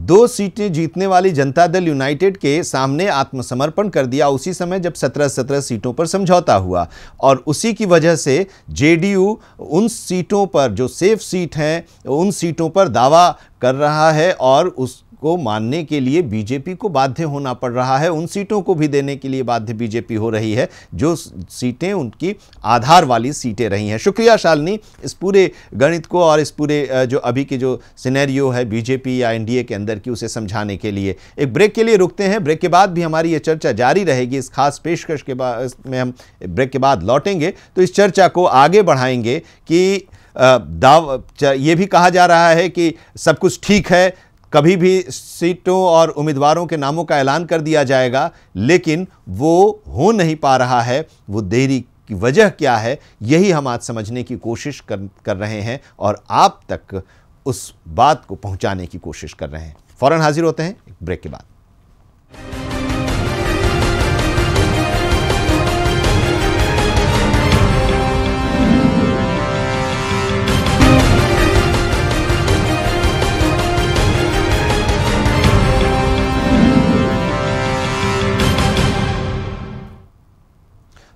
2 सीटें जीतने वाली जनता दल यूनाइटेड के सामने आत्मसमर्पण कर दिया उसी समय जब 17-17 सीटों पर समझौता हुआ, और उसी की वजह से जेडीयू उन सीटों पर जो सेफ सीट हैं उन सीटों पर दावा कर रहा है और को मानने के लिए बीजेपी को बाध्य होना पड़ रहा है। उन सीटों को भी देने के लिए बाध्य बीजेपी हो रही है जो सीटें उनकी आधार वाली सीटें रही हैं। शुक्रिया शालिनी, इस पूरे गणित को और इस पूरे जो अभी की जो सिनेरियो है बीजेपी या एनडीए के अंदर की उसे समझाने के लिए। एक ब्रेक के लिए रुकते हैं, ब्रेक के बाद भी हमारी ये चर्चा जारी रहेगी। इस खास पेशकश के बाद में हम ब्रेक के बाद लौटेंगे तो इस चर्चा को आगे बढ़ाएंगे कि ये भी कहा जा रहा है कि सब कुछ ठीक है, कभी भी सीटों और उम्मीदवारों के नामों का ऐलान कर दिया जाएगा, लेकिन वो हो नहीं पा रहा है। वो देरी की वजह क्या है, यही हम आज समझने की कोशिश कर रहे हैं और आप तक उस बात को पहुंचाने की कोशिश कर रहे हैं। फौरन हाजिर होते हैं एक ब्रेक के बाद।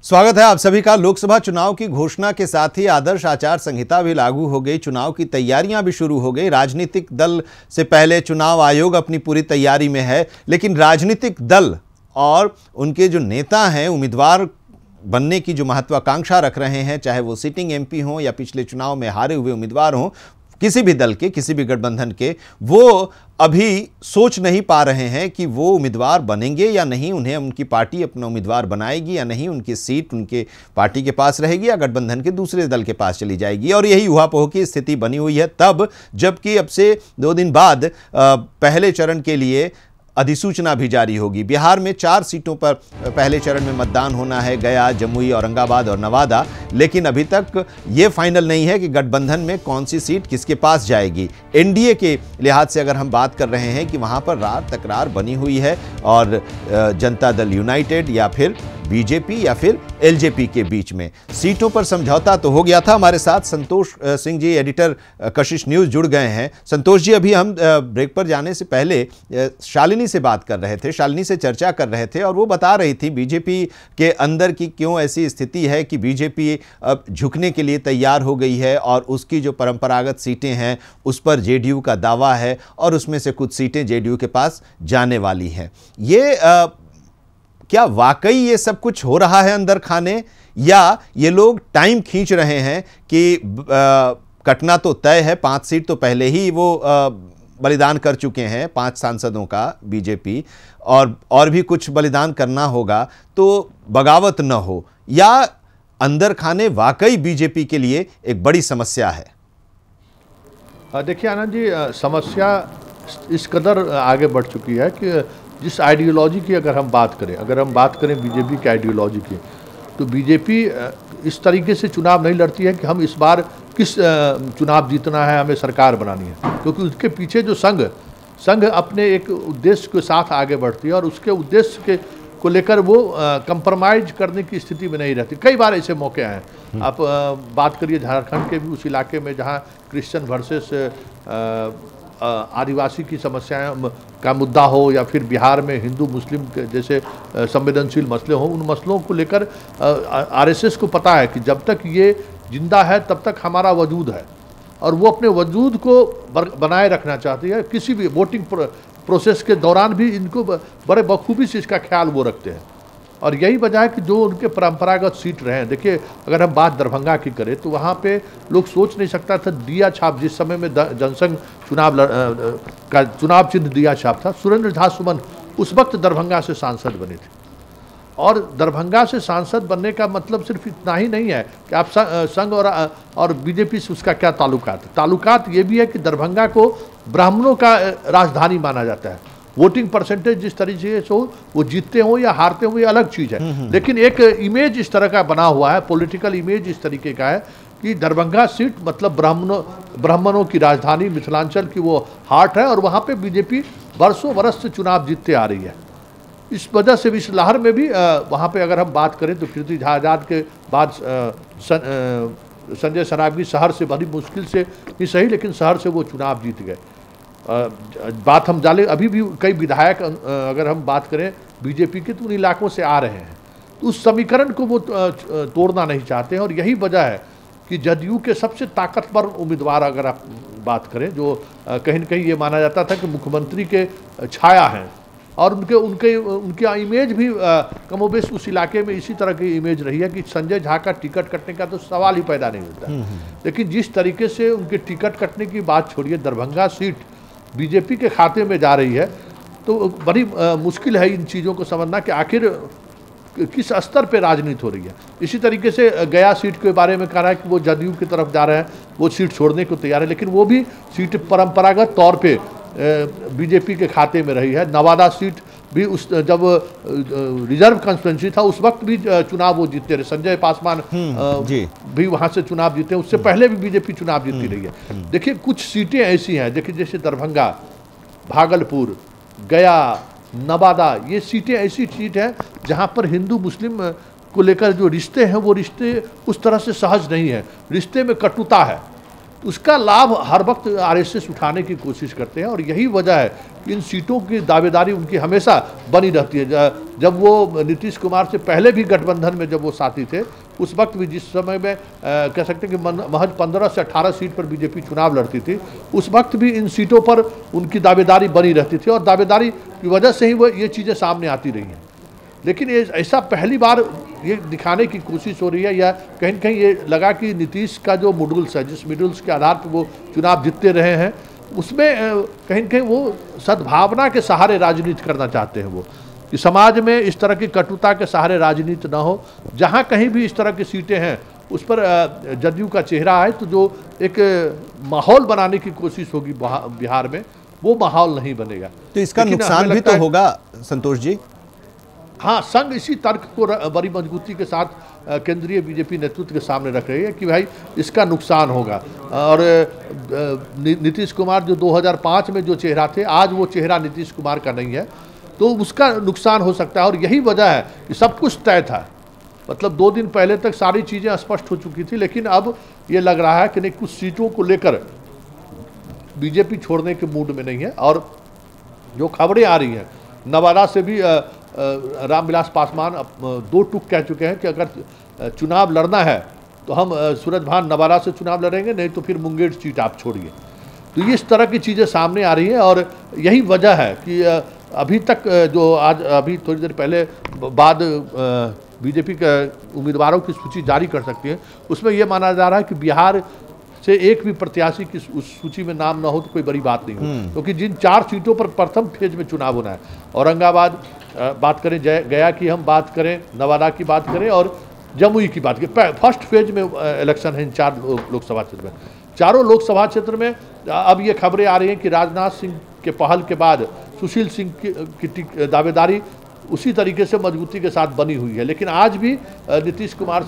स्वागत है आप सभी का। लोकसभा चुनाव की घोषणा के साथ ही आदर्श आचार संहिता भी लागू हो गई, चुनाव की तैयारियां भी शुरू हो गई। राजनीतिक दल से पहले चुनाव आयोग अपनी पूरी तैयारी में है, लेकिन राजनीतिक दल और उनके जो नेता हैं, उम्मीदवार बनने की जो महत्वाकांक्षा रख रहे हैं, चाहे वो सिटिंग एमपी हों या पिछले चुनाव में हारे हुए उम्मीदवार हों, किसी भी दल के, किसी भी गठबंधन के, वो अभी सोच नहीं पा रहे हैं कि वो उम्मीदवार बनेंगे या नहीं, उन्हें उनकी पार्टी अपना उम्मीदवार बनाएगी या नहीं, उनकी सीट उनके पार्टी के पास रहेगी या गठबंधन के दूसरे दल के पास चली जाएगी। और यही ऊहापोह की स्थिति बनी हुई है तब जबकि अब से 2 दिन बाद पहले चरण के लिए अधिसूचना भी जारी होगी। बिहार में 4 सीटों पर पहले चरण में मतदान होना है, गया, जमुई, औरंगाबाद और नवादा, लेकिन अभी तक ये फाइनल नहीं है कि गठबंधन में कौन सी सीट किसके पास जाएगी। एनडीए के लिहाज से अगर हम बात कर रहे हैं कि वहां पर रार तकरार बनी हुई है और जनता दल यूनाइटेड या फिर बीजेपी या फिर एलजेपी के बीच में सीटों पर समझौता तो हो गया था। हमारे साथ संतोष सिंह जी, एडिटर कशिश न्यूज़, जुड़ गए हैं। संतोष जी, अभी हम ब्रेक पर जाने से पहले शालिनी से बात कर रहे थे, शालिनी से चर्चा कर रहे थे और वो बता रही थी बीजेपी के अंदर की क्यों ऐसी स्थिति है कि बीजेपी अब झुकने के लिए तैयार हो गई है और उसकी जो परंपरागत सीटें हैं उस पर जेडीयू का दावा है और उसमें से कुछ सीटें जेडीयू के पास जाने वाली हैं। ये क्या वाकई ये सब कुछ हो रहा है अंदर खाने, या ये लोग टाइम खींच रहे हैं कि कटना तो तय है, 5 सीट तो पहले ही वो बलिदान कर चुके हैं, 5 सांसदों का बीजेपी, और भी कुछ बलिदान करना होगा तो बगावत न हो, या अंदर खाने वाकई बीजेपी के लिए एक बड़ी समस्या है? देखिए आनंद जी, समस्या इस कदर आगे बढ़ चुकी है कि जिस आइडियोलॉजी की अगर हम बात करें बीजेपी की आइडियोलॉजी की, तो बीजेपी इस तरीके से चुनाव नहीं लड़ती है कि हम इस बार किस चुनाव जीतना है, हमें सरकार बनानी है, क्योंकि उसके पीछे जो संघ अपने एक उद्देश्य के साथ आगे बढ़ती है और उसके उद्देश्य को लेकर वो कंप्रोमाइज करने की स्थिति में नहीं रहती। कई बार ऐसे मौके आए। आप बात करिए झारखंड के भी उस इलाके में जहाँ क्रिश्चियन वर्सेस आदिवासी की समस्याएं का मुद्दा हो, या फिर बिहार में हिंदू मुस्लिम जैसे संवेदनशील मसले हों, उन मसलों को लेकर आरएसएस को पता है कि जब तक ये जिंदा है तब तक हमारा वजूद है, और वो अपने वजूद को बनाए रखना चाहती है। किसी भी वोटिंग प्रोसेस के दौरान भी इनको बड़े बखूबी से इसका ख्याल वो रखते हैं, और यही वजह है कि जो उनके परंपरागत सीट रहे हैं। देखिए, अगर हम बात दरभंगा की करें तो वहाँ पे लोग सोच नहीं सकता था, दिया छाप, जिस समय में जनसंघ का चुनाव चिन्ह दिया छाप था, सुरेंद्र झा सुमन उस वक्त दरभंगा से सांसद बने थे। और दरभंगा से सांसद बनने का मतलब सिर्फ इतना ही नहीं है कि आप संघ और बीजेपी से उसका क्या ताल्लुकात है। ताल्लुकात ये भी है कि दरभंगा को ब्राह्मणों का राजधानी माना जाता है। वोटिंग परसेंटेज जिस तरीके से हो, वो जीतते हो या हारते हो, ये अलग चीज़ है, लेकिन एक इमेज इस तरह का बना हुआ है, पॉलिटिकल इमेज इस तरीके का है कि दरभंगा सीट मतलब ब्राह्मणों की राजधानी, मिथिलांचल की वो हार्ट है, और वहाँ पे बीजेपी वर्षों बरस से चुनाव जीतते आ रही है। इस वजह से इस लहर में भी वहाँ पे अगर हम बात करें तो कीर्ति झा आज़ाद के बाद संजय सरावगी शहर से बड़ी मुश्किल से ही सही, लेकिन शहर से वो चुनाव जीत गए। बात हम जाले, अभी भी कई विधायक अगर हम बात करें बीजेपी के, तो उन इलाकों से आ रहे हैं, तो उस समीकरण को वो तोड़ना नहीं चाहते हैं। और यही वजह है कि जदयू के सबसे ताकतवर उम्मीदवार अगर आप बात करें, जो कहीं न कहीं ये माना जाता था कि मुख्यमंत्री के छाया हैं, और उनकी इमेज भी कमोबेश उस इलाके में इसी तरह की इमेज रही है कि संजय झा का टिकट कटने का तो सवाल ही पैदा नहीं होता। लेकिन जिस तरीके से उनके टिकट कटने की बात छोड़िए, दरभंगा सीट बीजेपी के खाते में जा रही है, तो बड़ी मुश्किल है इन चीज़ों को समझना कि आखिर किस स्तर पे राजनीति हो रही है। इसी तरीके से गया सीट के बारे में कह रहा है कि वो जदयू की तरफ जा रहे हैं, वो सीट छोड़ने को तैयार है, लेकिन वो भी सीट परंपरागत तौर पे बीजेपी के खाते में रही है। नवादा सीट भी उस जब रिजर्व कॉन्स्टिट्यूंसी था उस वक्त भी चुनाव वो जीतते रहे, संजय पासवान भी वहाँ से चुनाव जीते, उससे पहले भी बीजेपी चुनाव जीतती रही है। देखिए कुछ सीटें ऐसी हैं, देखिए जैसे दरभंगा, भागलपुर, गया, नवादा, ये सीटें ऐसी सीट हैं जहाँ पर हिंदू मुस्लिम को लेकर जो रिश्ते हैं वो रिश्ते उस तरह से सहज नहीं है, रिश्ते में कटुता है। उसका लाभ हर वक्त आरएसएस उठाने की कोशिश करते हैं, और यही वजह है कि इन सीटों की दावेदारी उनकी हमेशा बनी रहती है। जब वो नीतीश कुमार से पहले भी गठबंधन में जब वो साथी थे, उस वक्त भी जिस समय में कह सकते हैं कि महज 15 से 18 सीट पर बीजेपी चुनाव लड़ती थी, उस वक्त भी इन सीटों पर उनकी दावेदारी बनी रहती थी, और दावेदारी की वजह से ही वो ये चीज़ें सामने आती रही हैं। लेकिन ये ऐसा पहली बार ये दिखाने की कोशिश हो रही है, या कहीं न कहीं ये लगा कि नीतीश का जो मॉड्यूल्स है, जिस मॉड्यूल्स के आधार पर वो चुनाव जीतते रहे हैं, उसमें कहीं न कहीं वो सद्भावना के सहारे राजनीति करना चाहते हैं, वो कि समाज में इस तरह की कटुता के सहारे राजनीति ना हो। जहाँ कहीं भी इस तरह की सीटें हैं उस पर जदयू का चेहरा है, तो जो एक माहौल बनाने की कोशिश होगी बिहार में, वो माहौल नहीं बनेगा। तो इसका नुकसान भी तो होगा संतोष जी। हाँ, संघ इसी तर्क को बड़ी मजबूती के साथ केंद्रीय बीजेपी नेतृत्व के सामने रख रही है कि भाई इसका नुकसान होगा, और नीतीश कुमार जो 2005 में जो चेहरा थे, आज वो चेहरा नीतीश कुमार का नहीं है, तो उसका नुकसान हो सकता है। और यही वजह है कि सब कुछ तय था, मतलब 2 दिन पहले तक सारी चीज़ें स्पष्ट हो चुकी थी, लेकिन अब ये लग रहा है कि नहीं, कुछ सीटों को लेकर बीजेपी छोड़ने के मूड में नहीं है। और जो खबरें आ रही हैं, नवादा से भी रामविलास पासवान 2 टूक कह चुके हैं कि अगर चुनाव लड़ना है तो हम सूरजभान नवादा से चुनाव लड़ेंगे, नहीं तो फिर मुंगेर सीट आप छोड़िए। तो इस तरह की चीज़ें सामने आ रही हैं, और यही वजह है कि अभी तक जो आज अभी थोड़ी देर पहले बाद बीजेपी के उम्मीदवारों की सूची जारी कर सकती है, उसमें यह माना जा रहा है कि बिहार से एक भी प्रत्याशी की उस सूची में नाम ना हो तो कोई बड़ी बात नहीं हो, क्योंकि जिन 4 सीटों पर प्रथम फेज में चुनाव होना है, औरंगाबाद बात करें, गया की हम बात करें, नवादा की बात करें और जमुई की बात करें, फर्स्ट फेज में इलेक्शन है इन 4 लोकसभा क्षेत्र में। चारों लोकसभा क्षेत्र में अब ये खबरें आ रही हैं कि राजनाथ सिंह के पहल के बाद सुशील सिंह की दावेदारी उसी तरीके से मजबूती के साथ बनी हुई है। लेकिन आज भी नीतीश कुमार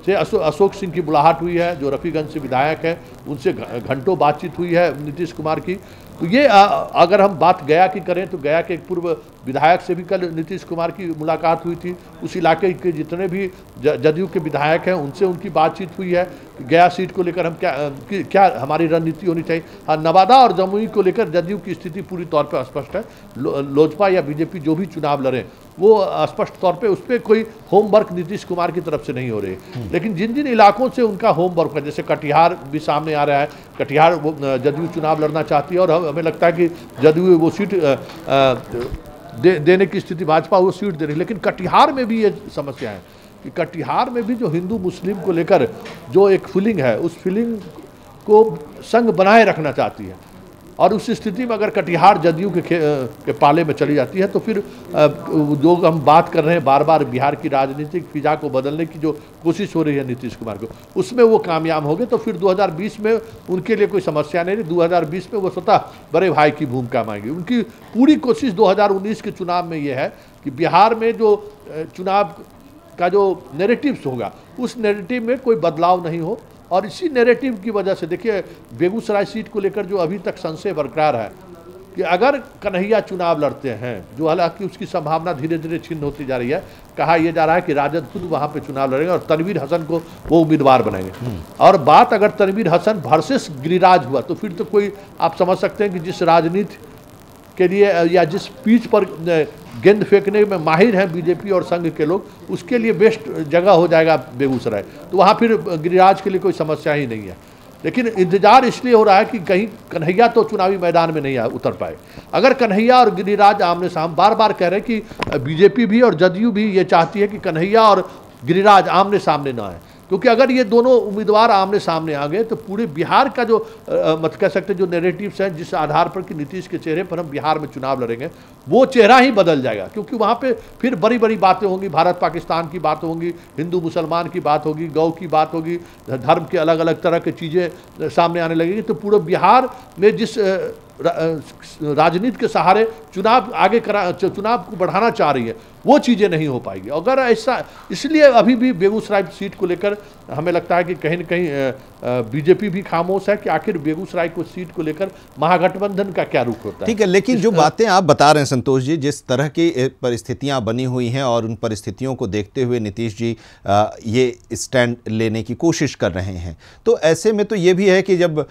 से अशोक सिंह की बुलाहट हुई है, जो रफीगंज से विधायक हैं, उनसे घंटों बातचीत हुई है नीतीश कुमार की। तो ये अगर हम बात गया की करें तो गया के एक पूर्व विधायक से भी कल नीतीश कुमार की मुलाकात हुई थी। उस इलाके के जितने भी जदयू के विधायक हैं उनसे उनकी बातचीत हुई है। गया सीट को लेकर हम क्या हमारी रणनीति होनी चाहिए। हाँ, नवादा और जमुई को लेकर जदयू की स्थिति पूरी तौर पर स्पष्ट है। लोजपा या बीजेपी जो भी चुनाव लड़े वो स्पष्ट तौर पे उस पर कोई होमवर्क नीतीश कुमार की तरफ से नहीं हो रही। लेकिन जिन जिन इलाकों से उनका होमवर्क है, जैसे कटिहार भी सामने आ रहा है, कटिहार जदयू चुनाव लड़ना चाहती है और हमें लगता है कि जदयू वो सीट देने की स्थिति, भाजपा वो सीट दे रही है। लेकिन कटिहार में भी ये समस्या है कि कटिहार में भी जो हिंदू मुस्लिम को लेकर जो एक फीलिंग है, उस फीलिंग को संघ बनाए रखना चाहती है। और उस स्थिति में अगर कटिहार जदयू के पाले में चली जाती है तो फिर जो हम बात कर रहे हैं बार बार बिहार की राजनीतिक फिजा को बदलने की जो कोशिश हो रही है नीतीश कुमार को, उसमें वो कामयाब हो गए तो फिर 2020 में उनके लिए कोई समस्या नहीं रही। 2020 में वो स्वतः बड़े भाई की भूमिका मांगी। उनकी पूरी कोशिश 2019 के चुनाव में ये है कि बिहार में जो चुनाव का जो नैरेटिव्स होगा उस नैरेटिव में कोई बदलाव नहीं हो। और इसी नैरेटिव की वजह से देखिए बेगूसराय सीट को लेकर जो अभी तक संशय बरकरार है कि अगर कन्हैया चुनाव लड़ते हैं, जो हालांकि उसकी संभावना धीरे धीरे छिन्न होती जा रही है, कहा यह जा रहा है कि राजद खुद वहां पे चुनाव लड़ेंगे और तनवीर हसन को वो उम्मीदवार बनाएंगे। और बात अगर तनवीर हसन वर्सेस गिरिराज हुआ तो फिर तो कोई आप समझ सकते हैं कि जिस राजनीति के लिए या जिस पिच पर गेंद फेंकने में माहिर हैं बीजेपी और संघ के लोग, उसके लिए बेस्ट जगह हो जाएगा बेगूसराय। तो वहाँ फिर गिरिराज के लिए कोई समस्या ही नहीं है। लेकिन इंतजार इसलिए हो रहा है कि कहीं कन्हैया तो चुनावी मैदान में नहीं उतर पाए। अगर कन्हैया और गिरिराज आमने सामने, बार बार कह रहे हैं कि बीजेपी भी और जदयू भी ये चाहती है कि कन्हैया और गिरिराज आमने सामने ना आए, क्योंकि अगर ये दोनों उम्मीदवार आमने सामने आ गए तो पूरे बिहार का जो मत कह सकते जो नैरेटिव्स हैं, जिस आधार पर कि नीतीश के चेहरे पर हम बिहार में चुनाव लड़ेंगे, वो चेहरा ही बदल जाएगा। क्योंकि वहाँ पे फिर बड़ी बड़ी बातें होंगी, भारत पाकिस्तान की बात होंगी, हिंदू मुसलमान की बात होगी, गौ की बात होगी, धर्म के अलग अलग तरह की चीज़ें सामने आने लगेंगी। तो पूरे बिहार में जिस राजनीति के सहारे चुनाव को बढ़ाना चाह रही है, वो चीज़ें नहीं हो पाएगी। अगर ऐसा, इसलिए अभी भी बेगूसराय सीट को लेकर हमें लगता है कि कहीं न कहीं बीजेपी भी खामोश है कि आखिर बेगूसराय को सीट को लेकर महागठबंधन का क्या रुख होता है। ठीक है, लेकिन जो बातें आप बता रहे हैं संतोष जी, जिस तरह की परिस्थितियां बनी हुई हैं और उन परिस्थितियों को देखते हुए नीतीश जी ये स्टैंड लेने की कोशिश कर रहे हैं, तो ऐसे में तो ये भी है कि जब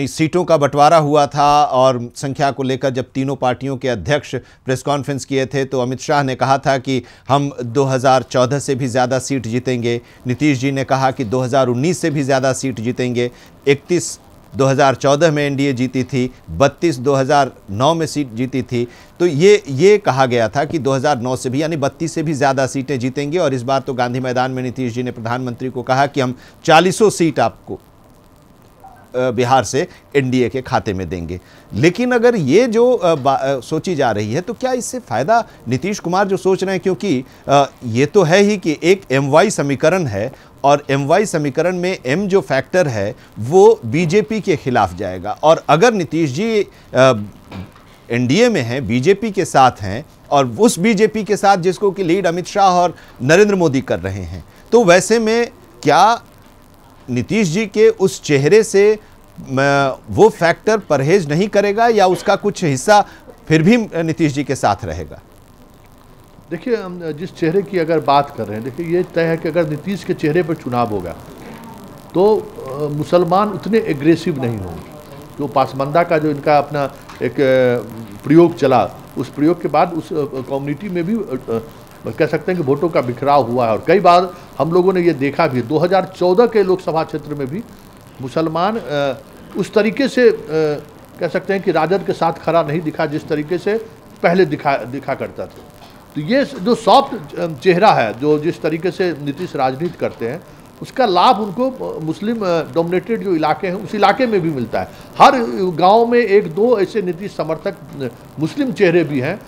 सीटों का बंटवारा हुआ था और संख्या को लेकर जब तीनों पार्टियों के अध्यक्ष प्रेस कॉन्फ्रेंस किए थे तो अमित शाह ने कहा था कि हम 2014 से भी ज़्यादा सीट जीतेंगे, नीतीश जी ने कहा कि 2019 से भी ज़्यादा सीट जीतेंगे। 31 2014 में एनडीए जीती थी, 32 2009 में सीट जीती थी, तो ये कहा गया था कि 2009 से भी यानी 32 से भी ज़्यादा सीटें जीतेंगे। और इस बार तो गांधी मैदान में नीतीश जी ने प्रधानमंत्री को कहा कि हम 40 सीट आपको बिहार से एनडीए के खाते में देंगे। लेकिन अगर ये जो सोची जा रही है तो क्या इससे फ़ायदा नीतीश कुमार जो सोच रहे हैं, क्योंकि ये तो है ही कि एक MY समीकरण है और MY समीकरण में M जो फैक्टर है वो बीजेपी के खिलाफ जाएगा। और अगर नीतीश जी एनडीए में हैं, बीजेपी के साथ हैं और उस बीजेपी के साथ जिसको कि लीड अमित शाह और नरेंद्र मोदी कर रहे हैं, तो वैसे में क्या नीतीश जी के उस चेहरे से वो फैक्टर परहेज नहीं करेगा या उसका कुछ हिस्सा फिर भी नीतीश जी के साथ रहेगा? देखिए, हम जिस चेहरे की अगर बात कर रहे हैं, देखिए ये तय है कि अगर नीतीश के चेहरे पर चुनाव होगा तो मुसलमान उतने एग्रेसिव नहीं होंगे। जो पासमंदा का जो इनका अपना एक प्रयोग चला, उस प्रयोग के बाद उस कम्युनिटी में भी कह सकते हैं कि वोटों का बिखराव हुआ है। और कई बार हम लोगों ने ये देखा भी, 2014 के लोकसभा क्षेत्र में भी मुसलमान उस तरीके से कह सकते हैं कि राजद के साथ खड़ा नहीं दिखा जिस तरीके से पहले दिखा करता था। तो ये जो सॉफ्ट चेहरा है, जो जिस तरीके से नीतीश राजनीति करते हैं, उसका लाभ उनको मुस्लिम डोमिनेटेड जो इलाके हैं उस इलाके में भी मिलता है। हर गांव में एक दो ऐसे नीतीश समर्थक मुस्लिम चेहरे भी हैं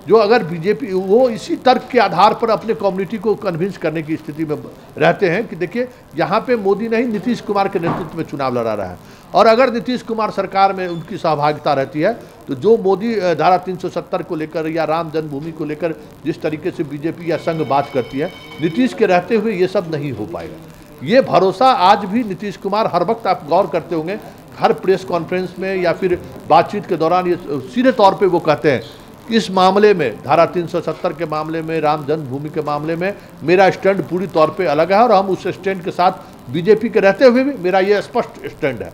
जो अगर बीजेपी, वो इसी तर्क के आधार पर अपने कम्युनिटी को कन्विंस करने की स्थिति में रहते हैं कि देखिए यहाँ पे मोदी नहीं नीतीश कुमार के नेतृत्व में चुनाव लड़ा रहा है। और अगर नीतीश कुमार सरकार में उनकी सहभागिता रहती है तो जो मोदी धारा 370 को लेकर या राम जन्मभूमि को लेकर जिस तरीके से बीजेपी या संघ बात करती है, नीतीश के रहते हुए ये सब नहीं हो पाएगा। ये भरोसा आज भी नीतीश कुमार, हर वक्त आप गौर करते होंगे, हर प्रेस कॉन्फ्रेंस में या फिर बातचीत के दौरान ये सीधे तौर पर वो कहते हैं, इस मामले में धारा 370 के मामले में, राम जन्मभूमि के मामले में मेरा स्टैंड पूरी तौर पे अलग है और हम उस स्टैंड के साथ बीजेपी के रहते हुए भी मेरा ये स्पष्ट स्टैंड है।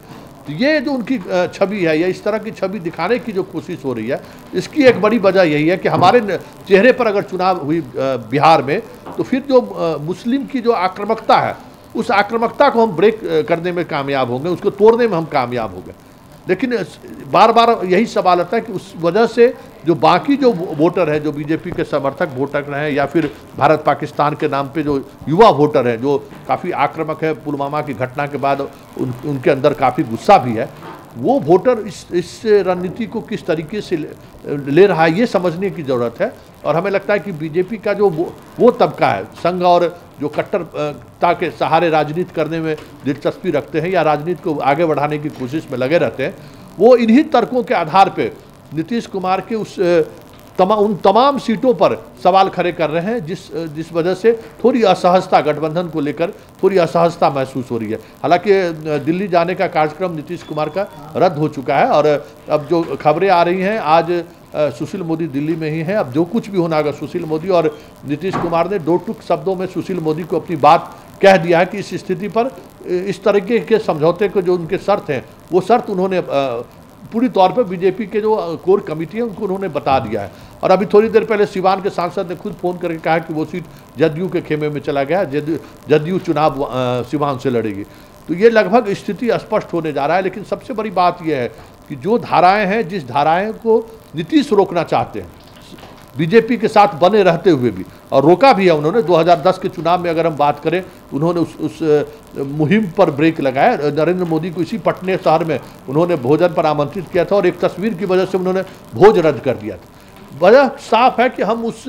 तो ये जो उनकी छवि है या इस तरह की छवि दिखाने की जो कोशिश हो रही है, इसकी एक बड़ी वजह यही है कि हमारे चेहरे पर अगर चुनाव हुई बिहार में तो फिर जो मुस्लिम की जो आक्रामकता है, उस आक्रामकता को हम ब्रेक करने में कामयाब होंगे, उसको तोड़ने में हम कामयाब होंगे। लेकिन बार बार यही सवाल आता है कि उस वजह से जो बाकी जो वोटर हैं, जो बीजेपी के समर्थक वोटर हैं या फिर भारत पाकिस्तान के नाम पे जो युवा वोटर हैं जो काफ़ी आक्रामक है, पुलवामा की घटना के बाद उनके अंदर काफ़ी गुस्सा भी है, वो वोटर इस रणनीति को किस तरीके से ले रहा है ये समझने की ज़रूरत है। और हमें लगता है कि बीजेपी का जो वो तबका है, संघ और जो कट्टरता के सहारे राजनीति करने में दिलचस्पी रखते हैं या राजनीति को आगे बढ़ाने की कोशिश में लगे रहते हैं, वो इन्हीं तर्कों के आधार पे नीतीश कुमार के उन तमाम सीटों पर सवाल खड़े कर रहे हैं जिस वजह से थोड़ी असहजता, गठबंधन को लेकर थोड़ी असहजता महसूस हो रही है। हालांकि दिल्ली जाने का कार्यक्रम नीतीश कुमार का रद्द हो चुका है और अब जो खबरें आ रही हैं, आज सुशील मोदी दिल्ली में ही हैं। अब जो कुछ भी होना होगा, सुशील मोदी और नीतीश कुमार ने 2 टूक शब्दों में सुशील मोदी को अपनी बात कह दिया है कि इस स्थिति पर इस तरीके के समझौते को जो उनके शर्त हैं, वो शर्त उन्होंने पूरी तौर पर बीजेपी के जो कोर कमेटी है उनको उन्होंने बता दिया है। और अभी थोड़ी देर पहले सिवान के सांसद ने खुद फ़ोन करके कहा कि वो सीट जदयू के खेमे में चला गया, जदयू चुनाव सिवान से लड़ेगी। तो ये लगभग स्थिति स्पष्ट होने जा रहा है। लेकिन सबसे बड़ी बात यह है कि जो धाराएं हैं, जिस धाराएं को नीतीश रोकना चाहते हैं बीजेपी के साथ बने रहते हुए भी, और रोका भी है उन्होंने 2010 के चुनाव में, अगर हम बात करें उन्होंने उस मुहिम पर ब्रेक लगाया। नरेंद्र मोदी को इसी पटने शहर में उन्होंने भोजन पर आमंत्रित किया था और एक तस्वीर की वजह से उन्होंने भोज रद्द कर दिया था। वजह साफ है कि हम उस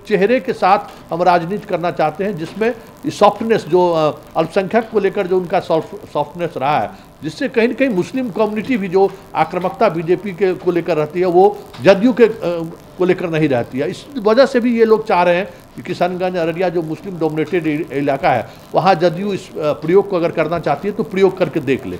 चेहरे के साथ हम राजनीति करना चाहते हैं जिसमें सॉफ्टनेस, जो अल्पसंख्यक को लेकर जो उनका सॉफ्टनेस रहा है, जिससे कहीं न कहीं मुस्लिम कम्युनिटी भी जो आक्रामकता बीजेपी के को लेकर रहती है वो जदयू के को लेकर नहीं रहती है। इस वजह से भी ये लोग चाह रहे हैं कि किशनगंज, अररिया जो मुस्लिम डोमिनेटेड इलाका है वहाँ जदयू इस प्रयोग को अगर करना चाहती है तो प्रयोग करके देख ले।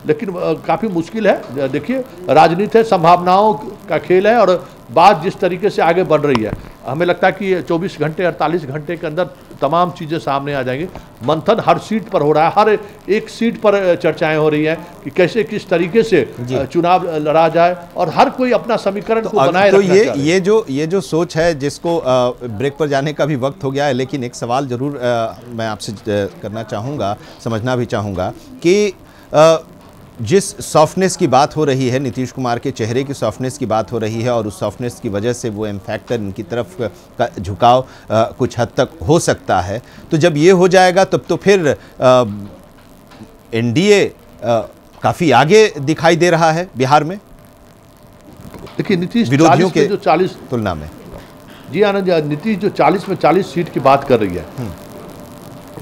लेकिन काफ़ी मुश्किल है। देखिए, राजनीति है, संभावनाओं का खेल है, और बात जिस तरीके से आगे बढ़ रही है हमें लगता है कि 24 घंटे 48 घंटे के अंदर तमाम चीज़ें सामने आ जाएंगी। मंथन हर सीट पर हो रहा है, हर एक सीट पर चर्चाएं हो रही हैं कि कैसे किस तरीके से चुनाव लड़ा जाए, और हर कोई अपना समीकरण को बनाए तो ये जो सोच है, जिसको ब्रेक पर जाने का भी वक्त हो गया है, लेकिन एक सवाल जरूर मैं आपसे करना चाहूँगा, समझना भी चाहूँगा कि जिस सॉफ्टनेस की बात हो रही है, नीतीश कुमार के चेहरे की सॉफ्टनेस की बात हो रही है, और उस सॉफ्टनेस की वजह से वो फैक्टर इनकी तरफ का झुकाव कुछ हद तक हो सकता है, तो जब ये हो जाएगा तब तो फिर एनडीए काफ़ी आगे दिखाई दे रहा है बिहार में। देखिए, नीतीश विरोधियों के जो 40 तुलना में, जी आनंद, नीतीश जो 40 में 40 सीट की बात कर रही है,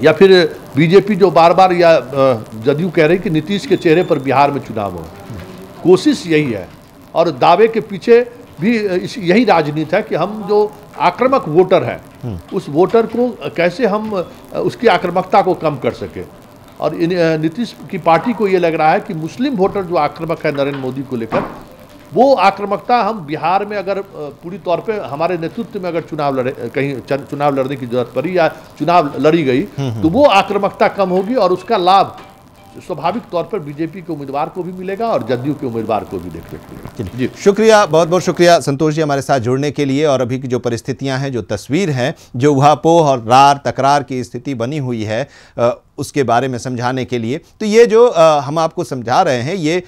या फिर बीजेपी जो बार बार या जदयू कह रही कि नीतीश के चेहरे पर बिहार में चुनाव हो, कोशिश यही है, और दावे के पीछे भी यही राजनीति है कि हम जो आक्रामक वोटर हैं उस वोटर को कैसे हम उसकी आक्रामकता को कम कर सके। और नीतीश की पार्टी को ये लग रहा है कि मुस्लिम वोटर जो आक्रामक है नरेंद्र मोदी को लेकर, वो आक्रामकता हम बिहार में अगर पूरी तौर पे हमारे नेतृत्व में अगर कहीं चुनाव लड़ने की जरूरत पड़ी या चुनाव लड़ी गई तो वो आक्रामकता कम होगी, और उसका लाभ स्वाभाविक तौर पर बीजेपी के उम्मीदवार को भी मिलेगा और जदयू के उम्मीदवार को भी देखने को मिलेगा। जी, शुक्रिया, बहुत बहुत शुक्रिया संतोष जी हमारे साथ जुड़ने के लिए। और अभी की जो परिस्थितियां हैं, जो तस्वीर है, जो ऊहापोह और रार तकरार की स्थिति बनी हुई है, उसके बारे में समझाने के लिए, तो ये जो हम आपको समझा रहे हैं, ये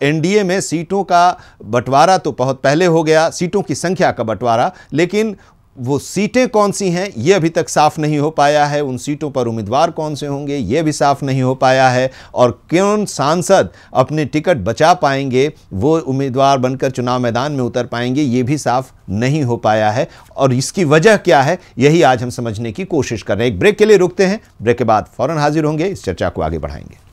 एनडीए में सीटों का बंटवारा तो बहुत पहले हो गया, सीटों की संख्या का बंटवारा, लेकिन वो सीटें कौन सी हैं ये अभी तक साफ नहीं हो पाया है। उन सीटों पर उम्मीदवार कौन से होंगे ये भी साफ नहीं हो पाया है, और कौन सांसद अपने टिकट बचा पाएंगे, वो उम्मीदवार बनकर चुनाव मैदान में उतर पाएंगे, ये भी साफ नहीं हो पाया है। और इसकी वजह क्या है, यही आज हम समझने की कोशिश कर रहे हैं। एक ब्रेक के लिए रुकते हैं, ब्रेक के बाद फौरन हाजिर होंगे, इस चर्चा को आगे बढ़ाएंगे।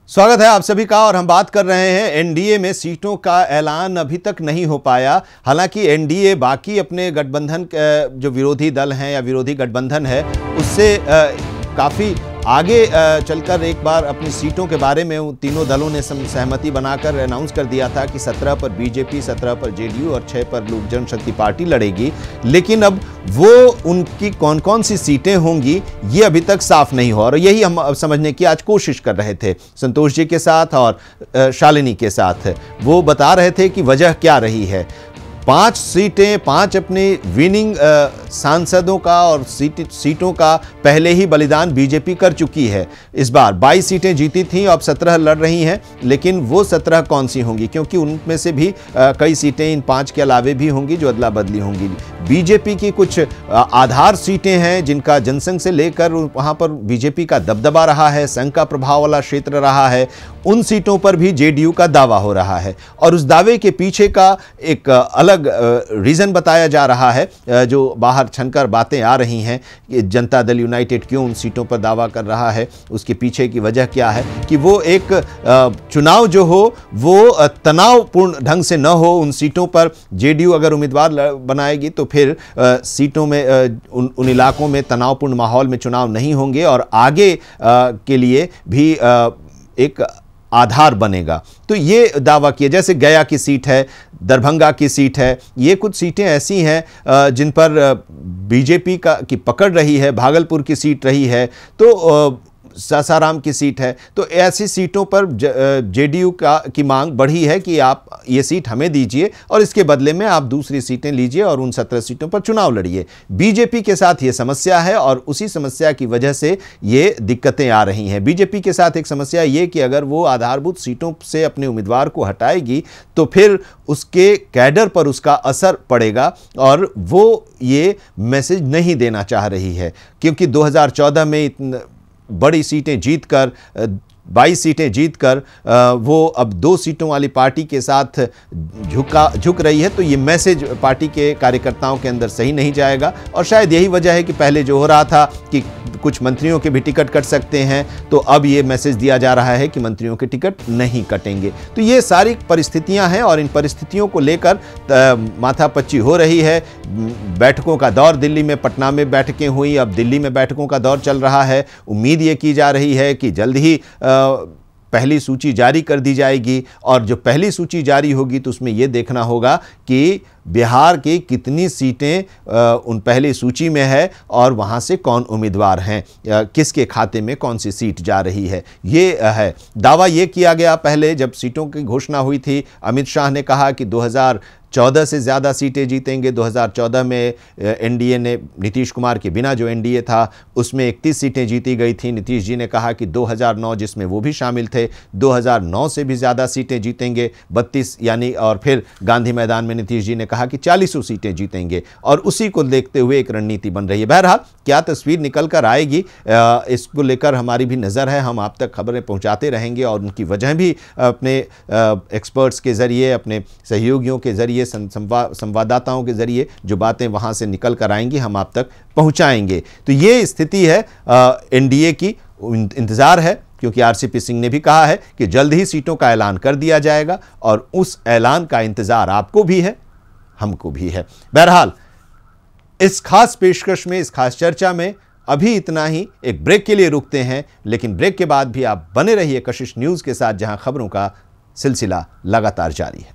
स्वागत है आप सभी का, और हम बात कर रहे हैं एनडीए में सीटों का ऐलान अभी तक नहीं हो पाया। हालांकि एनडीए बाकी अपने गठबंधन जो विरोधी दल हैं या विरोधी गठबंधन है उससे काफ़ी आगे चलकर एक बार अपनी सीटों के बारे में तीनों दलों ने सहमति बनाकर अनाउंस कर दिया था कि 17 पर बीजेपी, 17 पर जेडीयू और 6 पर लोक जनशक्ति पार्टी लड़ेगी। लेकिन अब वो उनकी कौन कौन सी सीटें होंगी ये अभी तक साफ नहीं हो, और यही हम समझने की आज कोशिश कर रहे थे संतोष जी के साथ और शालिनी के साथ। वो बता रहे थे कि वजह क्या रही है। 5 सीटें, 5 अपने विनिंग सांसदों का और सीटों का पहले ही बलिदान बीजेपी कर चुकी है। इस बार 22 सीटें जीती थीं, अब 17 लड़ रही हैं, लेकिन वो 17 कौन सी होंगी, क्योंकि उनमें से भी कई सीटें इन 5 के अलावे भी होंगी जो अदला बदली होंगी। बीजेपी की कुछ आधार सीटें हैं जिनका जनसंघ से लेकर वहाँ पर बीजेपी का दबदबा रहा है, संघ का प्रभाव वाला क्षेत्र रहा है। उन सीटों पर भी जेडीयू का दावा हो रहा है, और उस दावे के पीछे का एक अलग रीजन बताया जा रहा है, जो बाहर छनकर बातें आ रही हैं कि जनता दल यूनाइटेड क्यों उन सीटों पर दावा कर रहा है, उसके पीछे की वजह क्या है कि वो एक चुनाव जो हो वो तनावपूर्ण ढंग से न हो। उन सीटों पर जेडीयू अगर उम्मीदवार बनाएगी तो फिर सीटों में उन इलाकों में तनावपूर्ण माहौल में चुनाव नहीं होंगे, और आगे के लिए भी एक आधार बनेगा। तो ये दावा किया, जैसे गया की सीट है, दरभंगा की सीट है, ये कुछ सीटें ऐसी हैं जिन पर बीजेपी की पकड़ रही है, भागलपुर की सीट रही है, तो सासाराम की सीट है। तो ऐसी सीटों पर जेडीयू की मांग बढ़ी है कि आप ये सीट हमें दीजिए और इसके बदले में आप दूसरी सीटें लीजिए और उन 17 सीटों पर चुनाव लड़िए। बीजेपी के साथ ये समस्या है और उसी समस्या की वजह से ये दिक्कतें आ रही हैं। बीजेपी के साथ एक समस्या ये कि अगर वो आधारभूत सीटों से अपने उम्मीदवार को हटाएगी तो फिर उसके कैडर पर उसका असर पड़ेगा और वो ये मैसेज नहीं देना चाह रही है, क्योंकि 2014 में बड़ी सीटें जीतकर 22 सीटें जीतकर वो अब 2 सीटों वाली पार्टी के साथ झुक रही है। तो ये मैसेज पार्टी के कार्यकर्ताओं के अंदर सही नहीं जाएगा और शायद यही वजह है कि पहले जो हो रहा था कि कुछ मंत्रियों के भी टिकट कट सकते हैं, तो अब ये मैसेज दिया जा रहा है कि मंत्रियों के टिकट नहीं कटेंगे। तो ये सारी परिस्थितियां हैं और इन परिस्थितियों को लेकर माथापच्ची हो रही है। बैठकों का दौर, दिल्ली में, पटना में बैठकें हुई, अब दिल्ली में बैठकों का दौर चल रहा है। उम्मीद ये की जा रही है कि जल्द ही पहली सूची जारी कर दी जाएगी और जो पहली सूची जारी होगी तो उसमें यह देखना होगा कि बिहार की कितनी सीटें उन पहली सूची में है और वहां से कौन उम्मीदवार हैं, किसके खाते में कौन सी सीट जा रही है। ये है दावा ये किया गया पहले जब सीटों की घोषणा हुई थी। अमित शाह ने कहा कि 2014 से ज़्यादा सीटें जीतेंगे। 2014 में एनडीए ने, नीतीश कुमार के बिना जो एनडीए था उसमें 31 सीटें जीती गई थी। नीतीश जी ने कहा कि 2009, जिसमें वो भी शामिल थे, 2009 से भी ज़्यादा सीटें जीतेंगे, 32 यानी। और फिर गांधी मैदान में नीतीश जी ने कहा कि 40 सीटें जीतेंगे और उसी को देखते हुए एक रणनीति बन रही है। बहरहाल क्या तस्वीर निकल कर आएगी इसको लेकर हमारी भी नज़र है। हम आप तक खबरें पहुंचाते रहेंगे और उनकी वजह भी अपने एक्सपर्ट्स के ज़रिए, अपने सहयोगियों के ज़रिए, संवाददाताओं के ज़रिए जो बातें वहाँ से निकल कर आएंगी हम आप तक पहुँचाएंगे। तो ये स्थिति है एनडीए की। इंतज़ार है क्योंकि आरसीपी सिंह ने भी कहा है कि जल्द ही सीटों का ऐलान कर दिया जाएगा और उस ऐलान का इंतज़ार आपको भी है, हमको भी है। बहरहाल इस खास पेशकश में, इस खास चर्चा में अभी इतना ही। एक ब्रेक के लिए रुकते हैं, लेकिन ब्रेक के बाद भी आप बने रहिए कशिश न्यूज़ के साथ, जहां खबरों का सिलसिला लगातार जारी है।